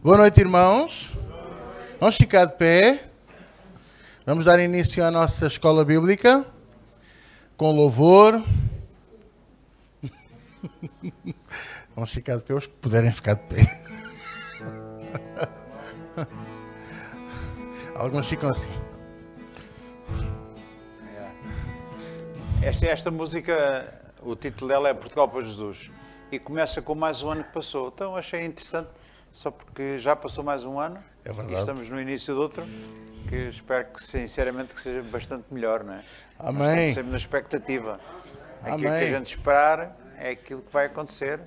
Boa noite, irmãos. Vamos ficar de pé. Vamos dar início à nossa escola bíblica com louvor. Vamos ficar de pé, os que puderem ficar de pé. Alguns ficam assim. Esta música, o título dela é Portugal para Jesus e começa com mais um ano que passou. Então achei interessante, só porque já passou mais um ano. É verdade. E estamos no início de outro, que espero que sinceramente que seja bastante melhor, não é? Amém. Nós estamos sempre na expectativa. Aquilo que a gente esperar é aquilo que vai acontecer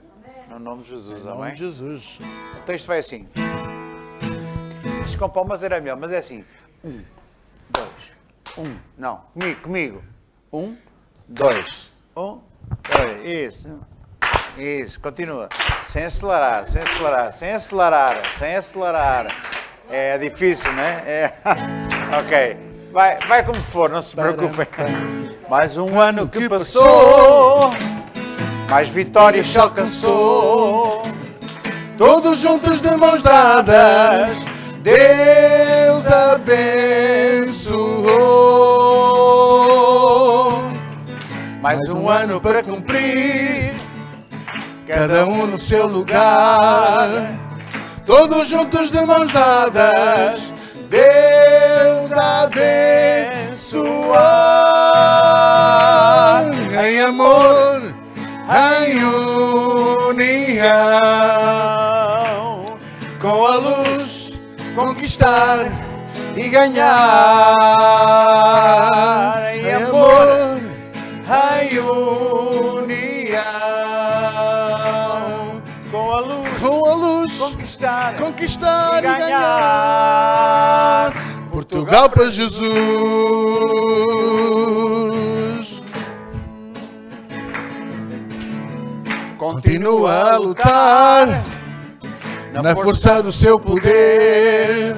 no nome de Jesus. Em nome amém? de Jesus. O texto vai assim. Isto com palmas era melhor, mas é assim. 1, 2, 1, não, comigo. 1, 2, 1, 2, isso, continua. Sem acelerar. É difícil, não é? Ok, vai como for, não se preocupem. Mais um ano que passou, mais vitórias se alcançou. Todos juntos de mãos dadas, Deus abençoou. Mais um ano para cumprir, Cada um no seu lugar, todos juntos de mãos dadas, Deus abençoar. Em amor, em união, com a luz conquistar e ganhar. Em amor, em união, com a luz, conquistar e ganhar. Portugal para Jesus. Continua a lutar na força do seu poder.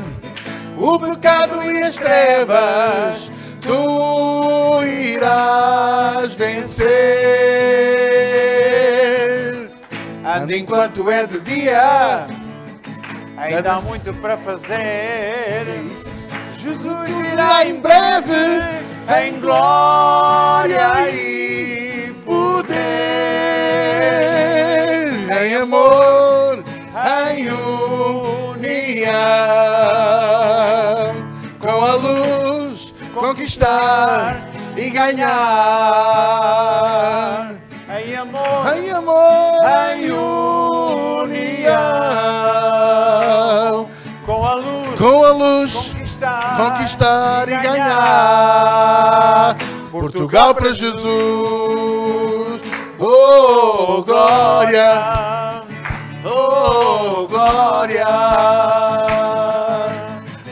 O pecado e as trevas tu irás vencer. Anda enquanto é de dia, ainda há muito para fazer. Jesus virá em breve em glória e poder. Em amor, em união, com a luz conquistar e ganhar. Em amor, Em união, com a luz, conquistar e ganhar. Portugal para Jesus. Oh, glória! Oh, glória!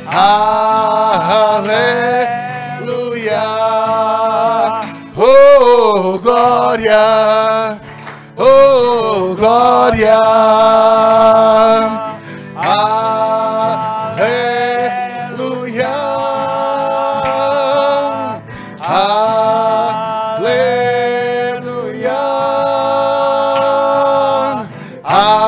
Aleluia! Oh, glória! Oh, glória! Aleluia! Aleluia! Aleluia!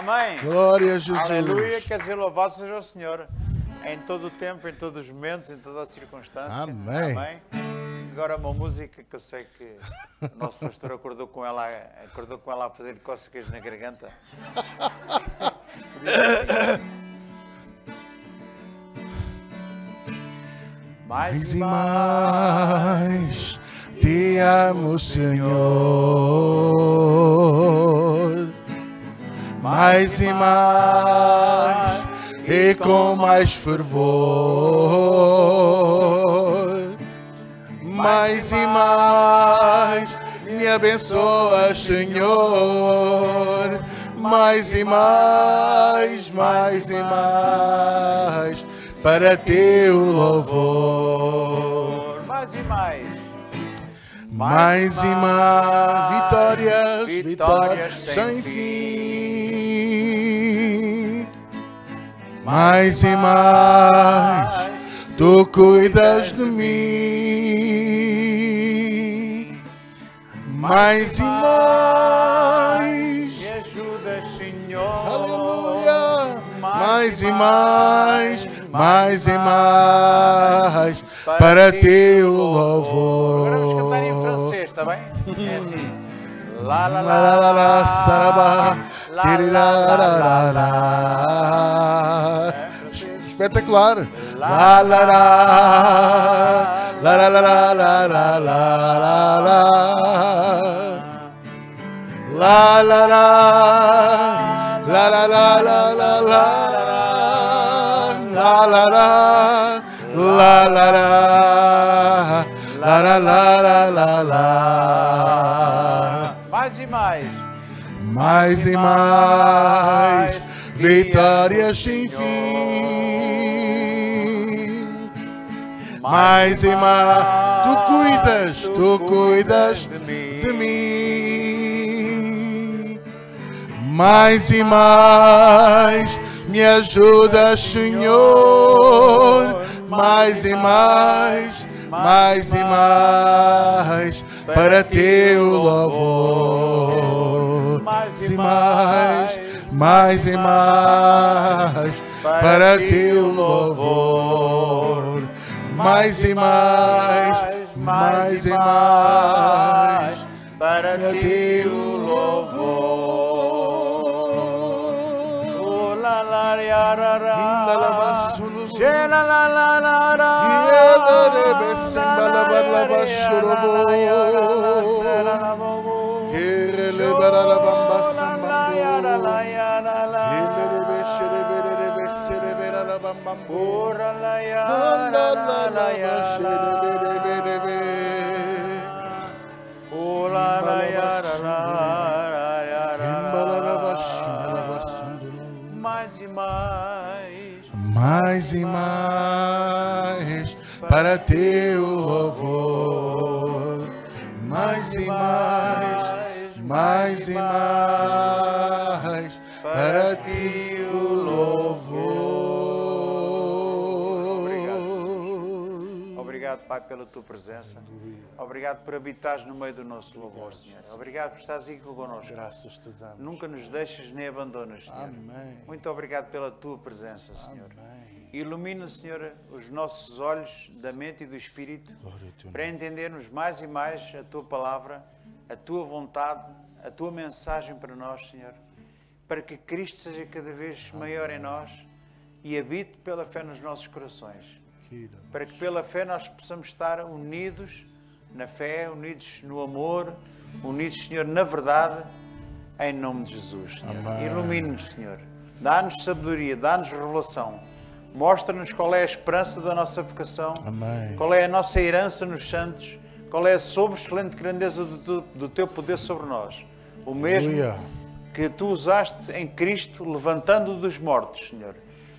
amém. Glória a Jesus. Aleluia, quer dizer, louvado seja o Senhor em todo o tempo, em todos os momentos, em toda a circunstância. Amém. Agora uma música que eu sei que o nosso pastor acordou com ela a fazer cócegas na garganta. Mais e mais te amo, Senhor. Mais e mais e com mais fervor. Mais e mais me abençoas, Senhor. Mais e mais para teu louvor. Mais e mais. Mais e mais vitórias sem fim. Mais e mais Tu cuidas de mim. Mais e mais. Me ajudas, Senhor. Aleluia. Mais e mais. Mais e mais. Para teu louvor. Agora vamos cantar em francês, está bem? É assim. La la La la la la saraba. la la la la. Espetacular. La la la. La la la la la la la la. La la la. La la la la la la. La la la. La la la. La la la la la. Mais e mais. Mais e mais vitórias sem fim. Mais e mais tu cuidas de mim. Mais e mais me ajudas, Senhor. Mais e mais para teu louvor. Mais e mais para teu louvor. Mais e mais para teu louvor. Oh la la ya ra ra. Inda la basulu. She la la la la ra. Yela rebe simba la barla bashurobo. Kere le bara la bamba sambambo. Ile rebe sherebe rebe serebe la bambambo. Ora la ya La la la sherebe rebe rebe. Oh la la ya ra ra ya ra. Kimbala la bashina la basandulu. Mais e mais. Mais e mais para teu louvor. Mais e mais para teu louvor. Obrigado, Pai, pela tua presença. Obrigado por habitares no meio do nosso louvor, Senhor. Obrigado por estares aqui connosco. Graças te damos. Nunca nos deixas nem abandonas, Senhor. Amém. Muito obrigado pela tua presença, Senhor. Amém. Ilumina, Senhor, os nossos olhos da mente e do espírito Glória a teu para entendermos mais e mais a tua palavra, a tua vontade, a tua mensagem para nós, Senhor. Para que Cristo seja cada vez maior em nós e habite pela fé nos nossos corações. Para que pela fé nós possamos estar unidos na fé, unidos no amor, unidos, Senhor, na verdade, em nome de Jesus, Senhor. Ilumine-nos, Senhor. Dá-nos sabedoria, dá-nos revelação. Mostra-nos qual é a esperança da nossa vocação, Amém. qual é a nossa herança nos santos, qual é a sobre-excelente grandeza do teu poder sobre nós. O mesmo Aleluia. que tu usaste em Cristo, levantando-o dos mortos, Senhor,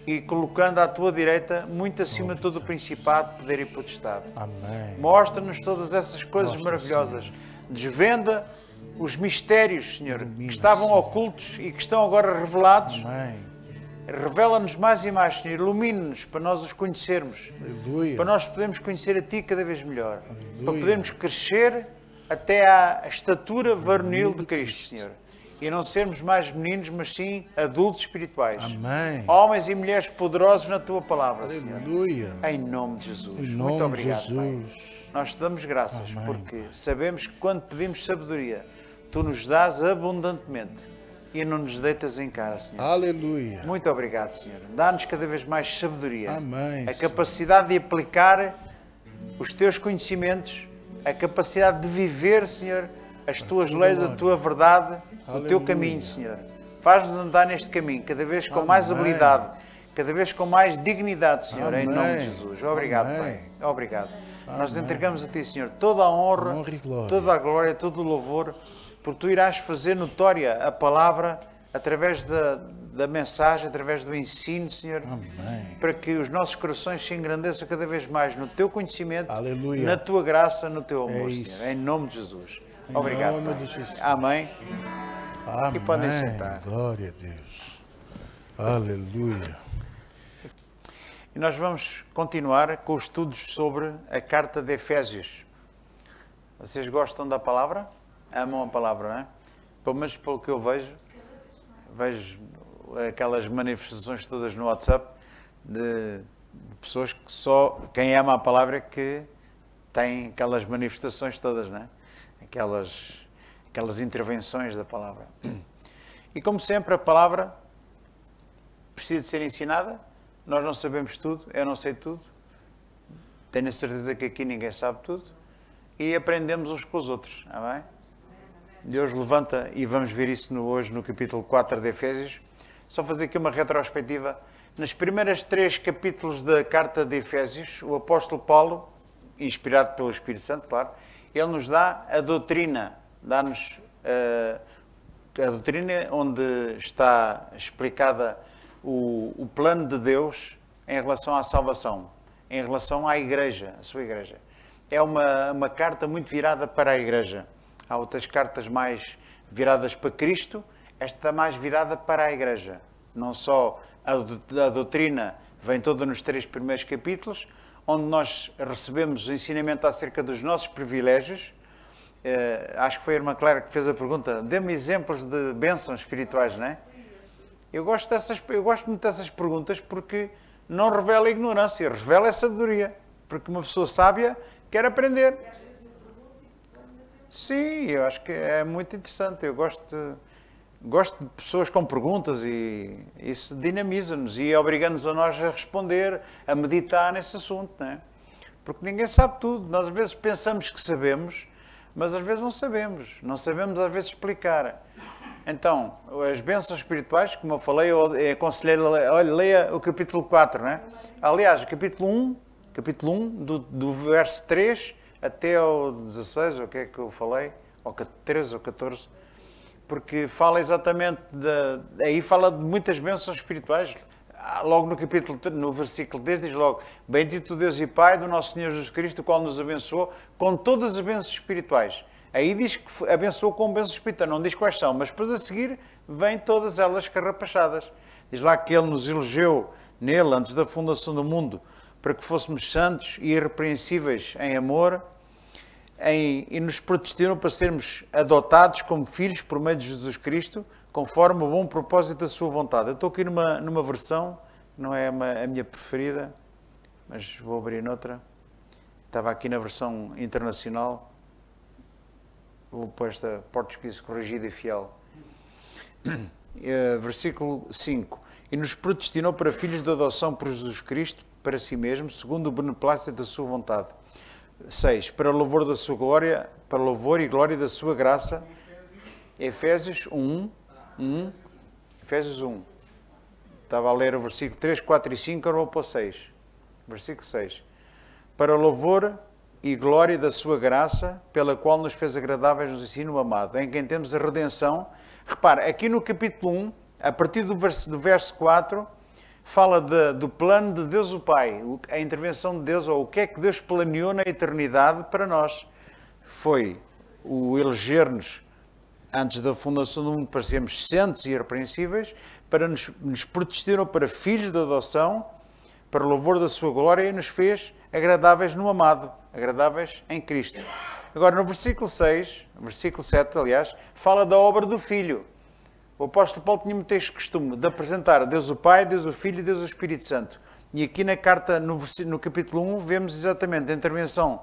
e colocando à tua direita, muito acima de todo o principado, poder e potestade. Amém. Mostra-nos todas essas coisas maravilhosas. Desvenda os mistérios, Senhor, que estavam ocultos e que estão agora revelados. Amém. Revela-nos mais e mais, Senhor. Ilumine-nos para nós os conhecermos. Aleluia. Para nós podermos conhecer a Ti cada vez melhor. Aleluia. Para podermos crescer até à estatura varonil de Cristo, Senhor. E não sermos mais meninos, mas sim adultos espirituais. Amém. Homens e mulheres poderosos na Tua palavra, Senhor. Aleluia. Em nome de Jesus. Em Muito nome obrigado, de Pai. Jesus. Nós te damos graças Amém. porque sabemos que quando pedimos sabedoria, Tu nos dás abundantemente e não nos deitas em cara, Senhor. Aleluia. Muito obrigado, Senhor. Dá-nos cada vez mais sabedoria. Amém, A Senhor. capacidade de aplicar os Teus conhecimentos, a capacidade de viver, Senhor, as Tuas leis, a Tua verdade, o Teu Aleluia. caminho, Senhor. Faz-nos andar neste caminho, cada vez com mais Amém. habilidade, cada vez com mais dignidade, Senhor, em Amém. nome de Jesus. Obrigado, Amém. Pai. Obrigado. Nós Amém. entregamos a Ti, Senhor, toda a honra, Honra e glória. toda a glória, todo o louvor, porque Tu irás fazer notória a palavra através da mensagem, através do ensino, Senhor, Amém. para que os nossos corações se engrandeçam cada vez mais no Teu conhecimento, Aleluia. na Tua graça, no Teu amor, isso. Senhor. Em nome de Jesus. Em Obrigado, nome Pai. de Jesus. Amém. Amém. podem sentar. Glória a Deus. Aleluia. E nós vamos continuar com os estudos sobre a carta de Efésios. Vocês gostam da palavra? Amam a palavra, não é? Pelo menos pelo que eu vejo aquelas manifestações todas no WhatsApp de pessoas que só quem ama a palavra é que tem aquelas manifestações todas, não é? Aquelas intervenções da palavra. E como sempre, a palavra precisa de ser ensinada. Nós não sabemos tudo, eu não sei tudo. Tenho a certeza que aqui ninguém sabe tudo. E aprendemos uns com os outros, não é? Deus levanta, e vamos ver isso hoje no capítulo 4 de Efésios. Só fazer aqui uma retrospectiva. Nas primeiras 3 capítulos da carta de Efésios, o apóstolo Paulo, inspirado pelo Espírito Santo, claro, ele nos dá a doutrina, dá-nos a doutrina onde está explicada o plano de Deus em relação à salvação, em relação à igreja, à sua igreja. É uma carta muito virada para a igreja. Há outras cartas mais viradas para Cristo, esta está mais virada para a igreja. Não só a doutrina vem toda nos 3 primeiros capítulos, onde nós recebemos o ensinamento acerca dos nossos privilégios. Acho que foi a irmã Clara que fez a pergunta, dê-me exemplos de bênçãos espirituais, não é? Eu gosto muito dessas perguntas porque não revela ignorância, revela a sabedoria. Porque uma pessoa sábia quer aprender. Sim, eu acho que é muito interessante. Eu gosto de pessoas com perguntas e isso dinamiza-nos e obriga-nos a nós a responder, a meditar nesse assunto, não é? Porque ninguém sabe tudo. Nós às vezes pensamos que sabemos, mas às vezes não sabemos. Não sabemos às vezes explicar. Então, as bênçãos espirituais, como eu falei, eu aconselhei, olha, leia o capítulo 4, não é? Aliás, o capítulo 1, do verso 3 até ao 16, o que é que eu falei? Ou 13 ou 14, porque fala exatamente, aí fala de muitas bênçãos espirituais. Logo no versículo 10 diz logo, bendito Deus e Pai do nosso Senhor Jesus Cristo, o qual nos abençoou com todas as bênçãos espirituais. Aí diz que abençoou com bênçãos espirituais, não diz quais são, mas depois a seguir vêm todas elas carrapachadas. Diz lá que Ele nos elegeu nele, antes da fundação do mundo, para que fôssemos santos e irrepreensíveis em amor, e nos predestinou para sermos adotados como filhos por meio de Jesus Cristo, conforme o bom propósito da sua vontade. Eu estou aqui numa versão, não é a minha preferida, mas vou abrir noutra. Estava aqui na versão internacional. Vou pôr esta português corrigida e fiel. Versículo 5. E nos predestinou para filhos de adoção por Jesus Cristo, para si mesmo, segundo o beneplácito da sua vontade. 6. Para louvor da sua glória, para louvor e glória da sua graça. Efésios 1. Efésios 1. Estava a ler o versículo 3, 4 e 5, agora vou para o 6. Versículo 6. Para louvor e glória da sua graça, pela qual nos fez agradáveis no ensino amado, em quem temos a redenção. Repara, aqui no capítulo 1, a partir do verso 4, fala do plano de Deus o Pai, a intervenção de Deus, ou o que é que Deus planeou na eternidade para nós. Foi o eleger-nos antes da fundação do mundo para sermos santos e irrepreensíveis, para nos predestinou para filhos de adoção, para louvor da sua glória, e nos fez agradáveis no amado, agradáveis em Cristo. Agora, no versículo 6, versículo 7, aliás, fala da obra do Filho. O apóstolo Paulo tinha muito este costume de apresentar Deus o Pai, Deus o Filho e Deus o Espírito Santo. E aqui na carta, no capítulo 1, vemos exatamente a intervenção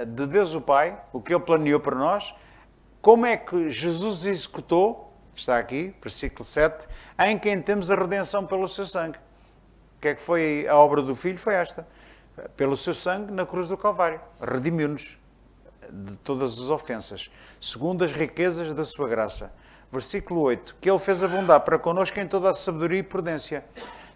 de Deus o Pai, o que Ele planeou para nós, como é que Jesus executou, está aqui, versículo 7, em quem temos a redenção pelo seu sangue. O que é que foi a obra do Filho? Foi esta. Pelo seu sangue na cruz do Calvário. Redimiu-nos de todas as ofensas, segundo as riquezas da sua graça. Versículo 8. Que Ele fez abundar para connosco em toda a sabedoria e prudência,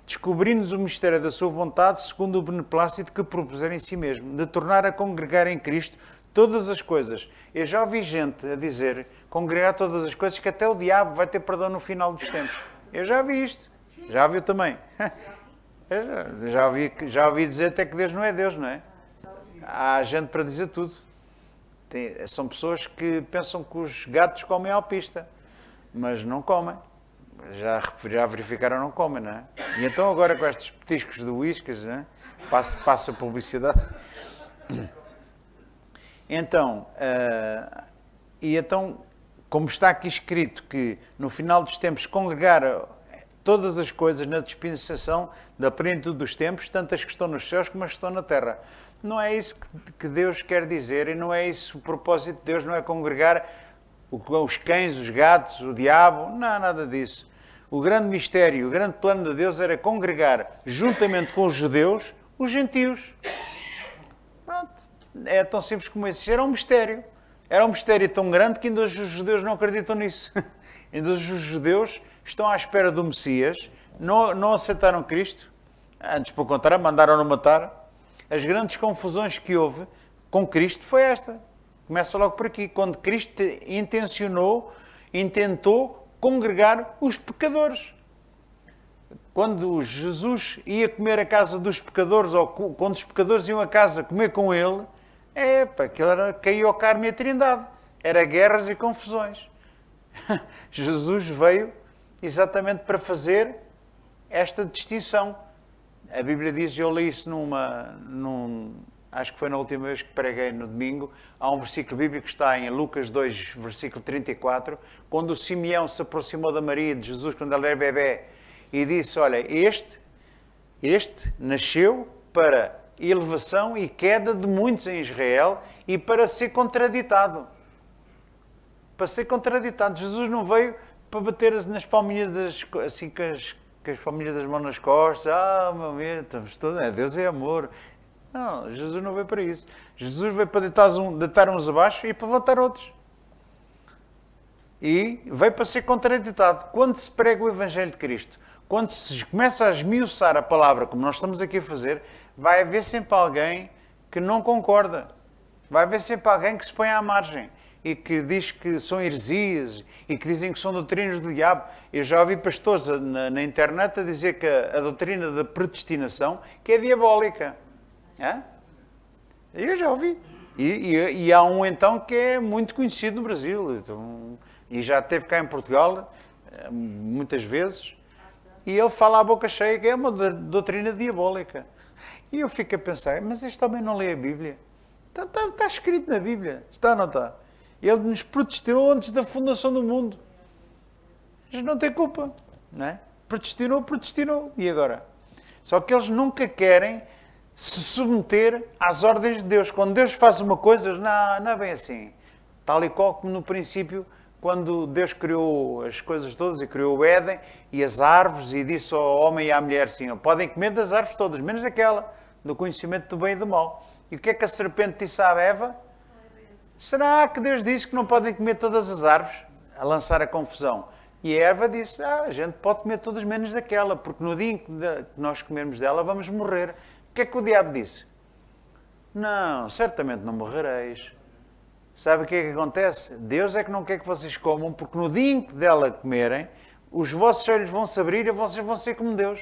descobrindo-nos o mistério da sua vontade, segundo o beneplácito que propuser em si mesmo, de tornar a congregar em Cristo todas as coisas. Eu já ouvi gente a dizer, congregar todas as coisas, que até o diabo vai ter perdão no final dos tempos. Eu já vi isto. Já ouvi também. Já ouvi dizer até que Deus não é Deus, não é? Há gente para dizer tudo. São pessoas que pensam que os gatos comem alpista, mas não comem. Já verificaram, não comem, não é? E então agora com estes petiscos de whiskas, né? Passa a publicidade. Então, como está aqui escrito que no final dos tempos congregar todas as coisas na dispensação da plenitude dos tempos, tanto as que estão nos céus como as que estão na terra. Não é isso que Deus quer dizer e não é isso o propósito de Deus, não é congregar os cães, os gatos, o diabo, não, nada disso. O grande mistério, o grande plano de Deus era congregar, juntamente com os judeus, os gentios. Pronto. É tão simples como isso. Era um mistério. Era um mistério tão grande que ainda hoje os judeus não acreditam nisso. Ainda hoje os judeus estão à espera do Messias, não aceitaram Cristo, antes, pelo contrário, mandaram-no matar. As grandes confusões que houve com Cristo foi esta. Começa logo por aqui, quando Cristo intentou congregar os pecadores. Quando Jesus ia comer à casa dos pecadores, ou quando os pecadores iam a casa comer com ele, aquilo caiu ao carne e a trindade. Era guerras e confusões. Jesus veio exatamente para fazer esta distinção. A Bíblia diz, eu li isso acho que foi na última vez que preguei no domingo, há um versículo bíblico que está em Lucas 2, versículo 34, quando o Simeão se aproximou da Maria de Jesus quando ela era bebê e disse, olha, este nasceu para elevação e queda de muitos em Israel e para ser contraditado. Para ser contraditado. Jesus não veio para bater nas palminhas assim com as palminhas das mãos nas costas. Meu amigo, estamos todos... Deus é amor. Não, Jesus não veio para isso. Jesus veio para deitar uns abaixo e para levantar outros. E veio para ser contraditado. Quando se prega o Evangelho de Cristo, quando se começa a esmiuçar a palavra, como nós estamos aqui a fazer, vai haver sempre alguém que não concorda. Vai haver sempre alguém que se põe à margem e que diz que são heresias e que dizem que são doutrinas do diabo. Eu já ouvi pastores na internet a dizer que a doutrina da predestinação que é diabólica. Eu já ouvi. E há um então que é muito conhecido no Brasil. Então, e já esteve cá em Portugal muitas vezes. E ele fala à boca cheia que é uma doutrina diabólica. E eu fico a pensar, mas este homem não lê a Bíblia? Está escrito na Bíblia. Está ou não está? Ele nos predestinou antes da fundação do mundo. A gente não tem culpa. Não é? Predestinou. E agora? Só que eles nunca querem se submeter às ordens de Deus. Quando Deus faz uma coisa, não é bem assim. Tal e qual como no princípio, quando Deus criou as coisas todas e criou o Éden e as árvores e disse ao homem e à mulher assim, podem comer das árvores todas, menos aquela, do conhecimento do bem e do mal. E o que é que a serpente disse à Eva? Será que Deus disse que não podem comer todas as árvores? A lançar a confusão. E a Eva disse, a gente pode comer todas menos daquela, porque no dia em que nós comermos dela vamos morrer. O que é que o diabo disse? Não, certamente não morrereis. Sabe o que é que acontece? Deus é que não quer que vocês comam, porque no dia em que dela comerem, os vossos olhos vão se abrir e vocês vão ser como Deus.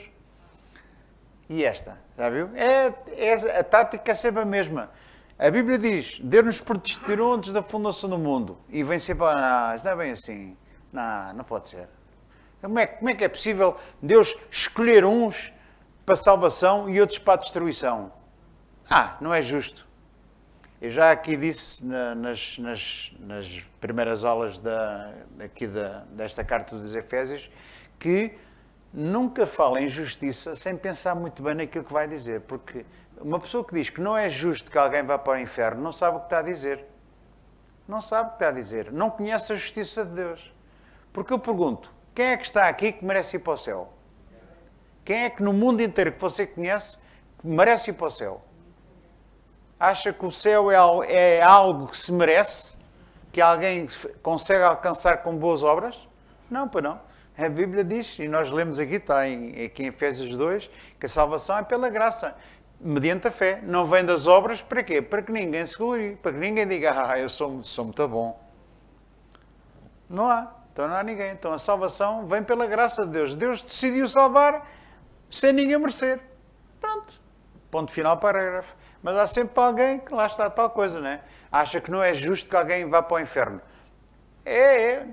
E esta, já viu? A tática é sempre a mesma. A Bíblia diz, Deus nos predestinou antes da fundação do mundo. E vem sempre, isto não é bem assim. Não pode ser. Como é que é possível Deus escolher uns para salvação e outros para a destruição? Não é justo. Eu já aqui disse nas primeiras aulas desta carta dos Efésios que nunca fala em justiça sem pensar muito bem naquilo que vai dizer, porque uma pessoa que diz que não é justo que alguém vá para o inferno não sabe o que está a dizer. Não sabe o que está a dizer. Não conhece a justiça de Deus. Porque eu pergunto, quem é que está aqui que merece ir para o céu? Quem é que no mundo inteiro que você conhece que merece ir para o céu? Acha que o céu é algo que se merece? Que alguém consegue alcançar com boas obras? Não, pois não. A Bíblia diz, e nós lemos aqui, está aqui em Efésios 2, que a salvação é pela graça, mediante a fé. Não vem das obras, para quê? Para que ninguém se glorie, para que ninguém diga, eu sou muito bom. Não há. Então não há ninguém. Então a salvação vem pela graça de Deus. Deus decidiu salvar sem ninguém merecer. Pronto. Ponto final, parágrafo. Mas há sempre alguém que lá está tal coisa, não é? Acha que não é justo que alguém vá para o inferno.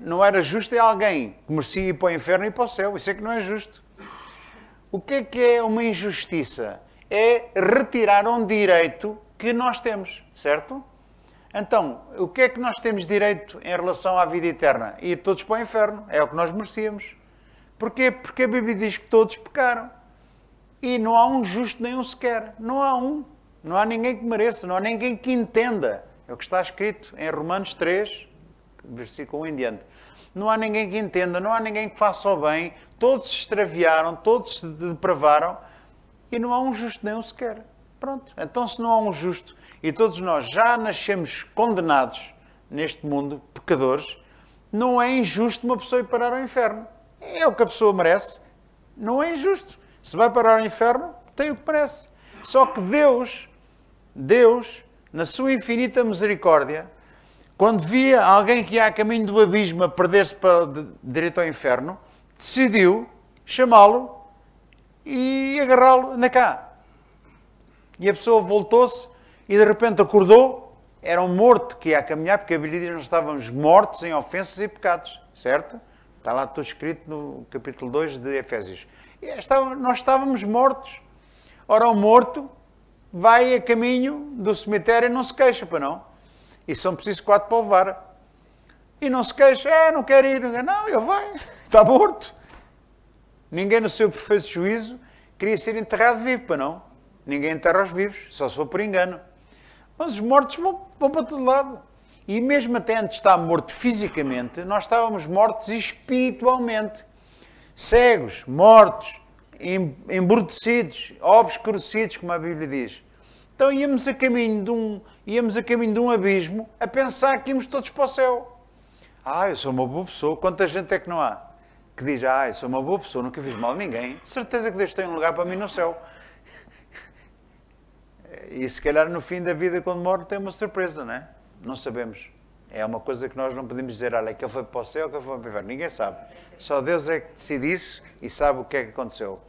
Não era justo é alguém que merecia ir para o inferno e para o céu. Isso é que não é justo. O que é uma injustiça? É retirar um direito que nós temos, certo? Então, o que é que nós temos direito em relação à vida eterna? Ir todos para o inferno. É o que nós merecíamos. Porquê? Porque a Bíblia diz que todos pecaram. E não há um justo nem um sequer. Não há um. Não há ninguém que mereça. Não há ninguém que entenda. É o que está escrito em Romanos 3, versículo 1 em diante. Não há ninguém que entenda. Não há ninguém que faça o bem. Todos se extraviaram. Todos se depravaram. E não há um justo nem um sequer. Pronto. Então, se não há um justo e todos nós já nascemos condenados neste mundo, pecadores, não é injusto uma pessoa ir parar ao inferno. É o que a pessoa merece. Não é injusto. Se vai parar ao inferno, tem o que merece. Só que Deus, na sua infinita misericórdia, quando via alguém que ia a caminho do abismo a perder-se direito ao inferno, decidiu chamá-lo e agarrá-lo, anda cá. E a pessoa voltou-se e de repente acordou, era um morto que ia a caminhar, porque a Bíblia diz que nós estávamos mortos em ofensas e pecados, certo? Está lá tudo escrito no capítulo 2 de Efésios. Nós estávamos mortos. Ora, o morto vai a caminho do cemitério e não se queixa, para não. E são precisos 4 para o levar. E não se queixa, não quero ir. Não, ele vai, está morto. Ninguém no seu perfeito juízo queria ser enterrado vivo, para não. Ninguém enterra os vivos, só se for por engano. Mas os mortos vão para todo lado. E mesmo até antes de estar morto fisicamente, nós estávamos mortos espiritualmente. Cegos, mortos, embrutecidos, obscurecidos, como a Bíblia diz. Então íamos a caminho de um abismo a pensar que íamos todos para o céu. Eu sou uma boa pessoa. Quanta gente é que não há que diz, eu sou uma boa pessoa, nunca fiz mal a ninguém. De certeza que Deus tem um lugar para mim no céu. E se calhar no fim da vida, quando morre, tem uma surpresa, não é? Não sabemos. É uma coisa que nós não podemos dizer, olha, que ele foi para o céu, que ele foi para o inferno. Ninguém sabe. Só Deus é que decide isso e sabe o que é que aconteceu.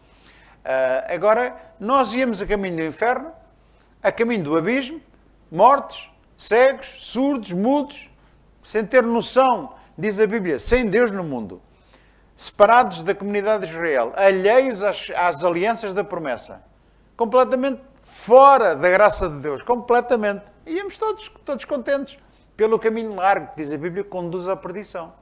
Agora, nós íamos a caminho do inferno, a caminho do abismo, mortos, cegos, surdos, mudos, sem ter noção, diz a Bíblia, sem Deus no mundo, separados da comunidade de Israel, alheios às alianças da promessa, completamente fora da graça de Deus, completamente. Íamos todos contentes pelo caminho largo, que diz a Bíblia, que conduz à perdição.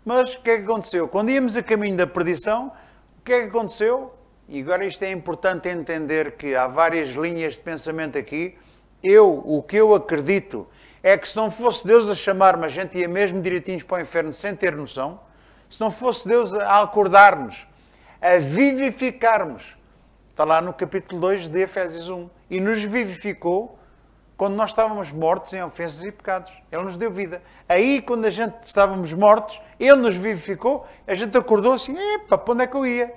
Mas o que é que aconteceu? Quando íamos a caminho da perdição, o que é que aconteceu? E agora isto é importante entender que há várias linhas de pensamento aqui. O que eu acredito é que se não fosse Deus a chamar-me, a gente ia mesmo direitinhos para o inferno sem ter noção. Se não fosse Deus a acordar-nos, a vivificar-nos, está lá no capítulo 2 de Efésios 1, e nos vivificou quando nós estávamos mortos em ofensas e pecados. Ele nos deu vida. Aí, quando a gente estávamos mortos, Ele nos vivificou, a gente acordou assim, para onde é que eu ia?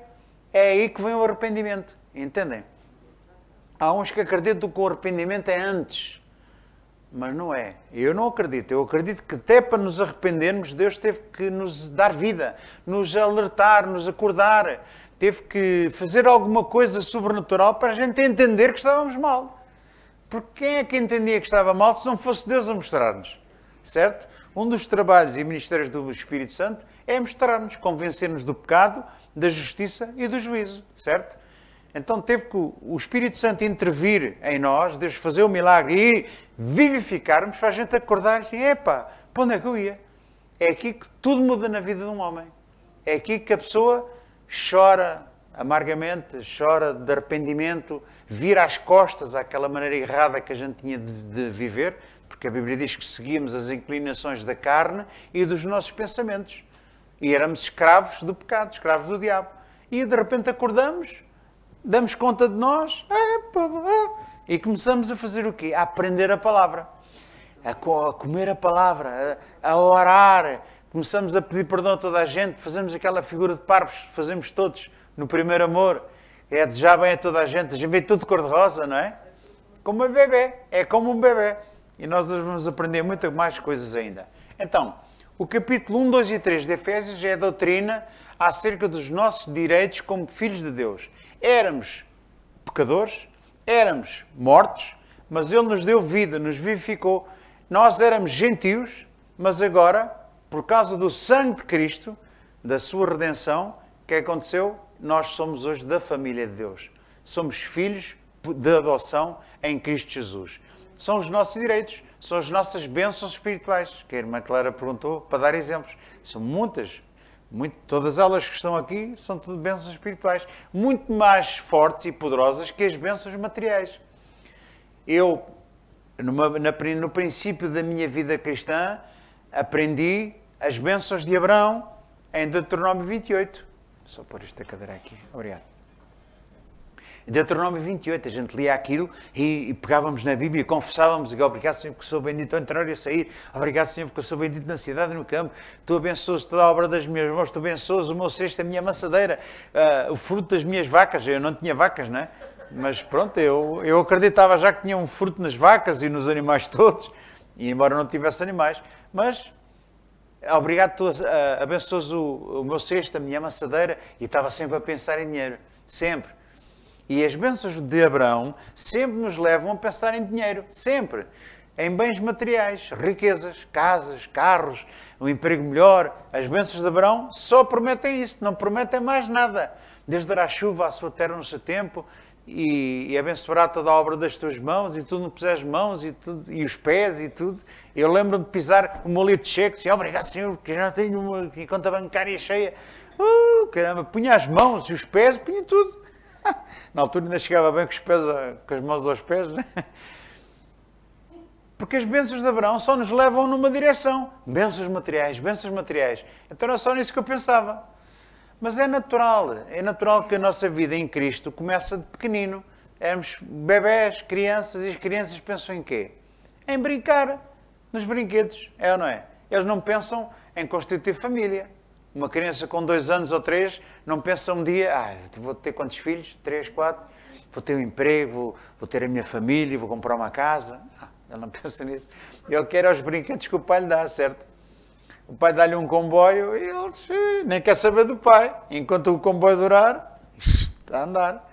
É aí que vem o arrependimento. Entendem? Há uns que acreditam que o arrependimento é antes. Mas não é. Eu não acredito. Eu acredito que até para nos arrependermos, Deus teve que nos dar vida, nos alertar, nos acordar. Teve que fazer alguma coisa sobrenatural para a gente entender que estávamos mal. Porque quem é que entendia que estava mal se não fosse Deus a mostrar-nos? Certo? Um dos trabalhos e ministérios do Espírito Santo é mostrar-nos, convencer-nos do pecado, da justiça e do juízo. Certo? Então teve que o Espírito Santo intervir em nós, Deus fazer o milagre e vivificar-nos para a gente acordar assim, para onde é que eu ia? É aqui que tudo muda na vida de um homem. É aqui que a pessoa chora amargamente, chora de arrependimento, vira as costas àquela maneira errada que a gente tinha de viver, porque a Bíblia diz que seguíamos as inclinações da carne e dos nossos pensamentos. E éramos escravos do pecado, escravos do diabo. E de repente acordamos, damos conta de nós e começamos a fazer o quê? A aprender a palavra, a comer a palavra, a orar. Começamos a pedir perdão a toda a gente, fazemos aquela figura de parvos que fazemos todos no primeiro amor. É desejar bem a toda a gente vê tudo cor-de-rosa, não é? Como um bebê, é como um bebê. E nós hoje vamos aprender muito mais coisas ainda. Então, o capítulo 1, 2 e 3 de Efésios é a doutrina acerca dos nossos direitos como filhos de Deus. Éramos pecadores, éramos mortos, mas Ele nos deu vida, nos vivificou. Nós éramos gentios, mas agora por causa do sangue de Cristo, da sua redenção, o que aconteceu? Nós somos hoje da família de Deus. Somos filhos de adoção em Cristo Jesus. São os nossos direitos, são as nossas bênçãos espirituais, que a irmã Clara perguntou, para dar exemplos. São muitas, todas elas que estão aqui são tudo bênçãos espirituais, muito mais fortes e poderosas que as bênçãos materiais. Eu, no princípio da minha vida cristã, aprendi as bênçãos de Abraão em Deuteronômio 28. Só pôr esta cadeira aqui. Obrigado. Em Deuteronômio 28, a gente lia aquilo e pegávamos na Bíblia e confessávamos, e obrigado, Senhor, porque sou bendito ao entrar e a sair. Obrigado, Senhor, porque eu sou bendito na cidade e no campo. Tu abençoas toda a obra das minhas mãos, tu abençoas o meu cesto, a minha amassadeira, o fruto das minhas vacas. Eu não tinha vacas, não é? Mas pronto, eu acreditava já que tinha um fruto nas vacas e nos animais todos, e embora não tivesse animais, mas obrigado, tu abençoas o meu cesto, a minha amassadeira, e estava sempre a pensar em dinheiro, sempre. E as bênçãos de Abraão sempre nos levam a pensar em dinheiro, sempre. Em bens materiais, riquezas, casas, carros, um emprego melhor. As bênçãos de Abraão só prometem isso, não prometem mais nada. Deus dará chuva à sua terra no seu tempo e abençoará toda a obra das tuas mãos e tudo no que puseres mãos e os pés e tudo. Eu lembro-me de pisar o meu livro de cheques e obrigado, Senhor, porque já tenho uma conta bancária cheia. Caramba, punha as mãos e os pés, punha tudo. Na altura ainda chegava bem com os pés, com as mãos aos pés, né? Porque as bênçãos de Abraão só nos levam numa direção. Bênçãos materiais, bênçãos materiais. Então era só nisso que eu pensava. Mas é natural que a nossa vida em Cristo começa de pequenino. Éramos bebés, crianças, e as crianças pensam em quê? Em brincar, nos brinquedos, é ou não é? Eles não pensam em constituir família. Uma criança com 2 anos ou 3 não pensa um dia, vou ter quantos filhos? 3, 4? Vou ter um emprego, vou ter a minha família, vou comprar uma casa. Ele não pensa nisso. Ele quer os brinquedos que o pai lhe dá, certo? O pai dá-lhe um comboio e ele nem quer saber do pai. Enquanto o comboio durar, está a andar.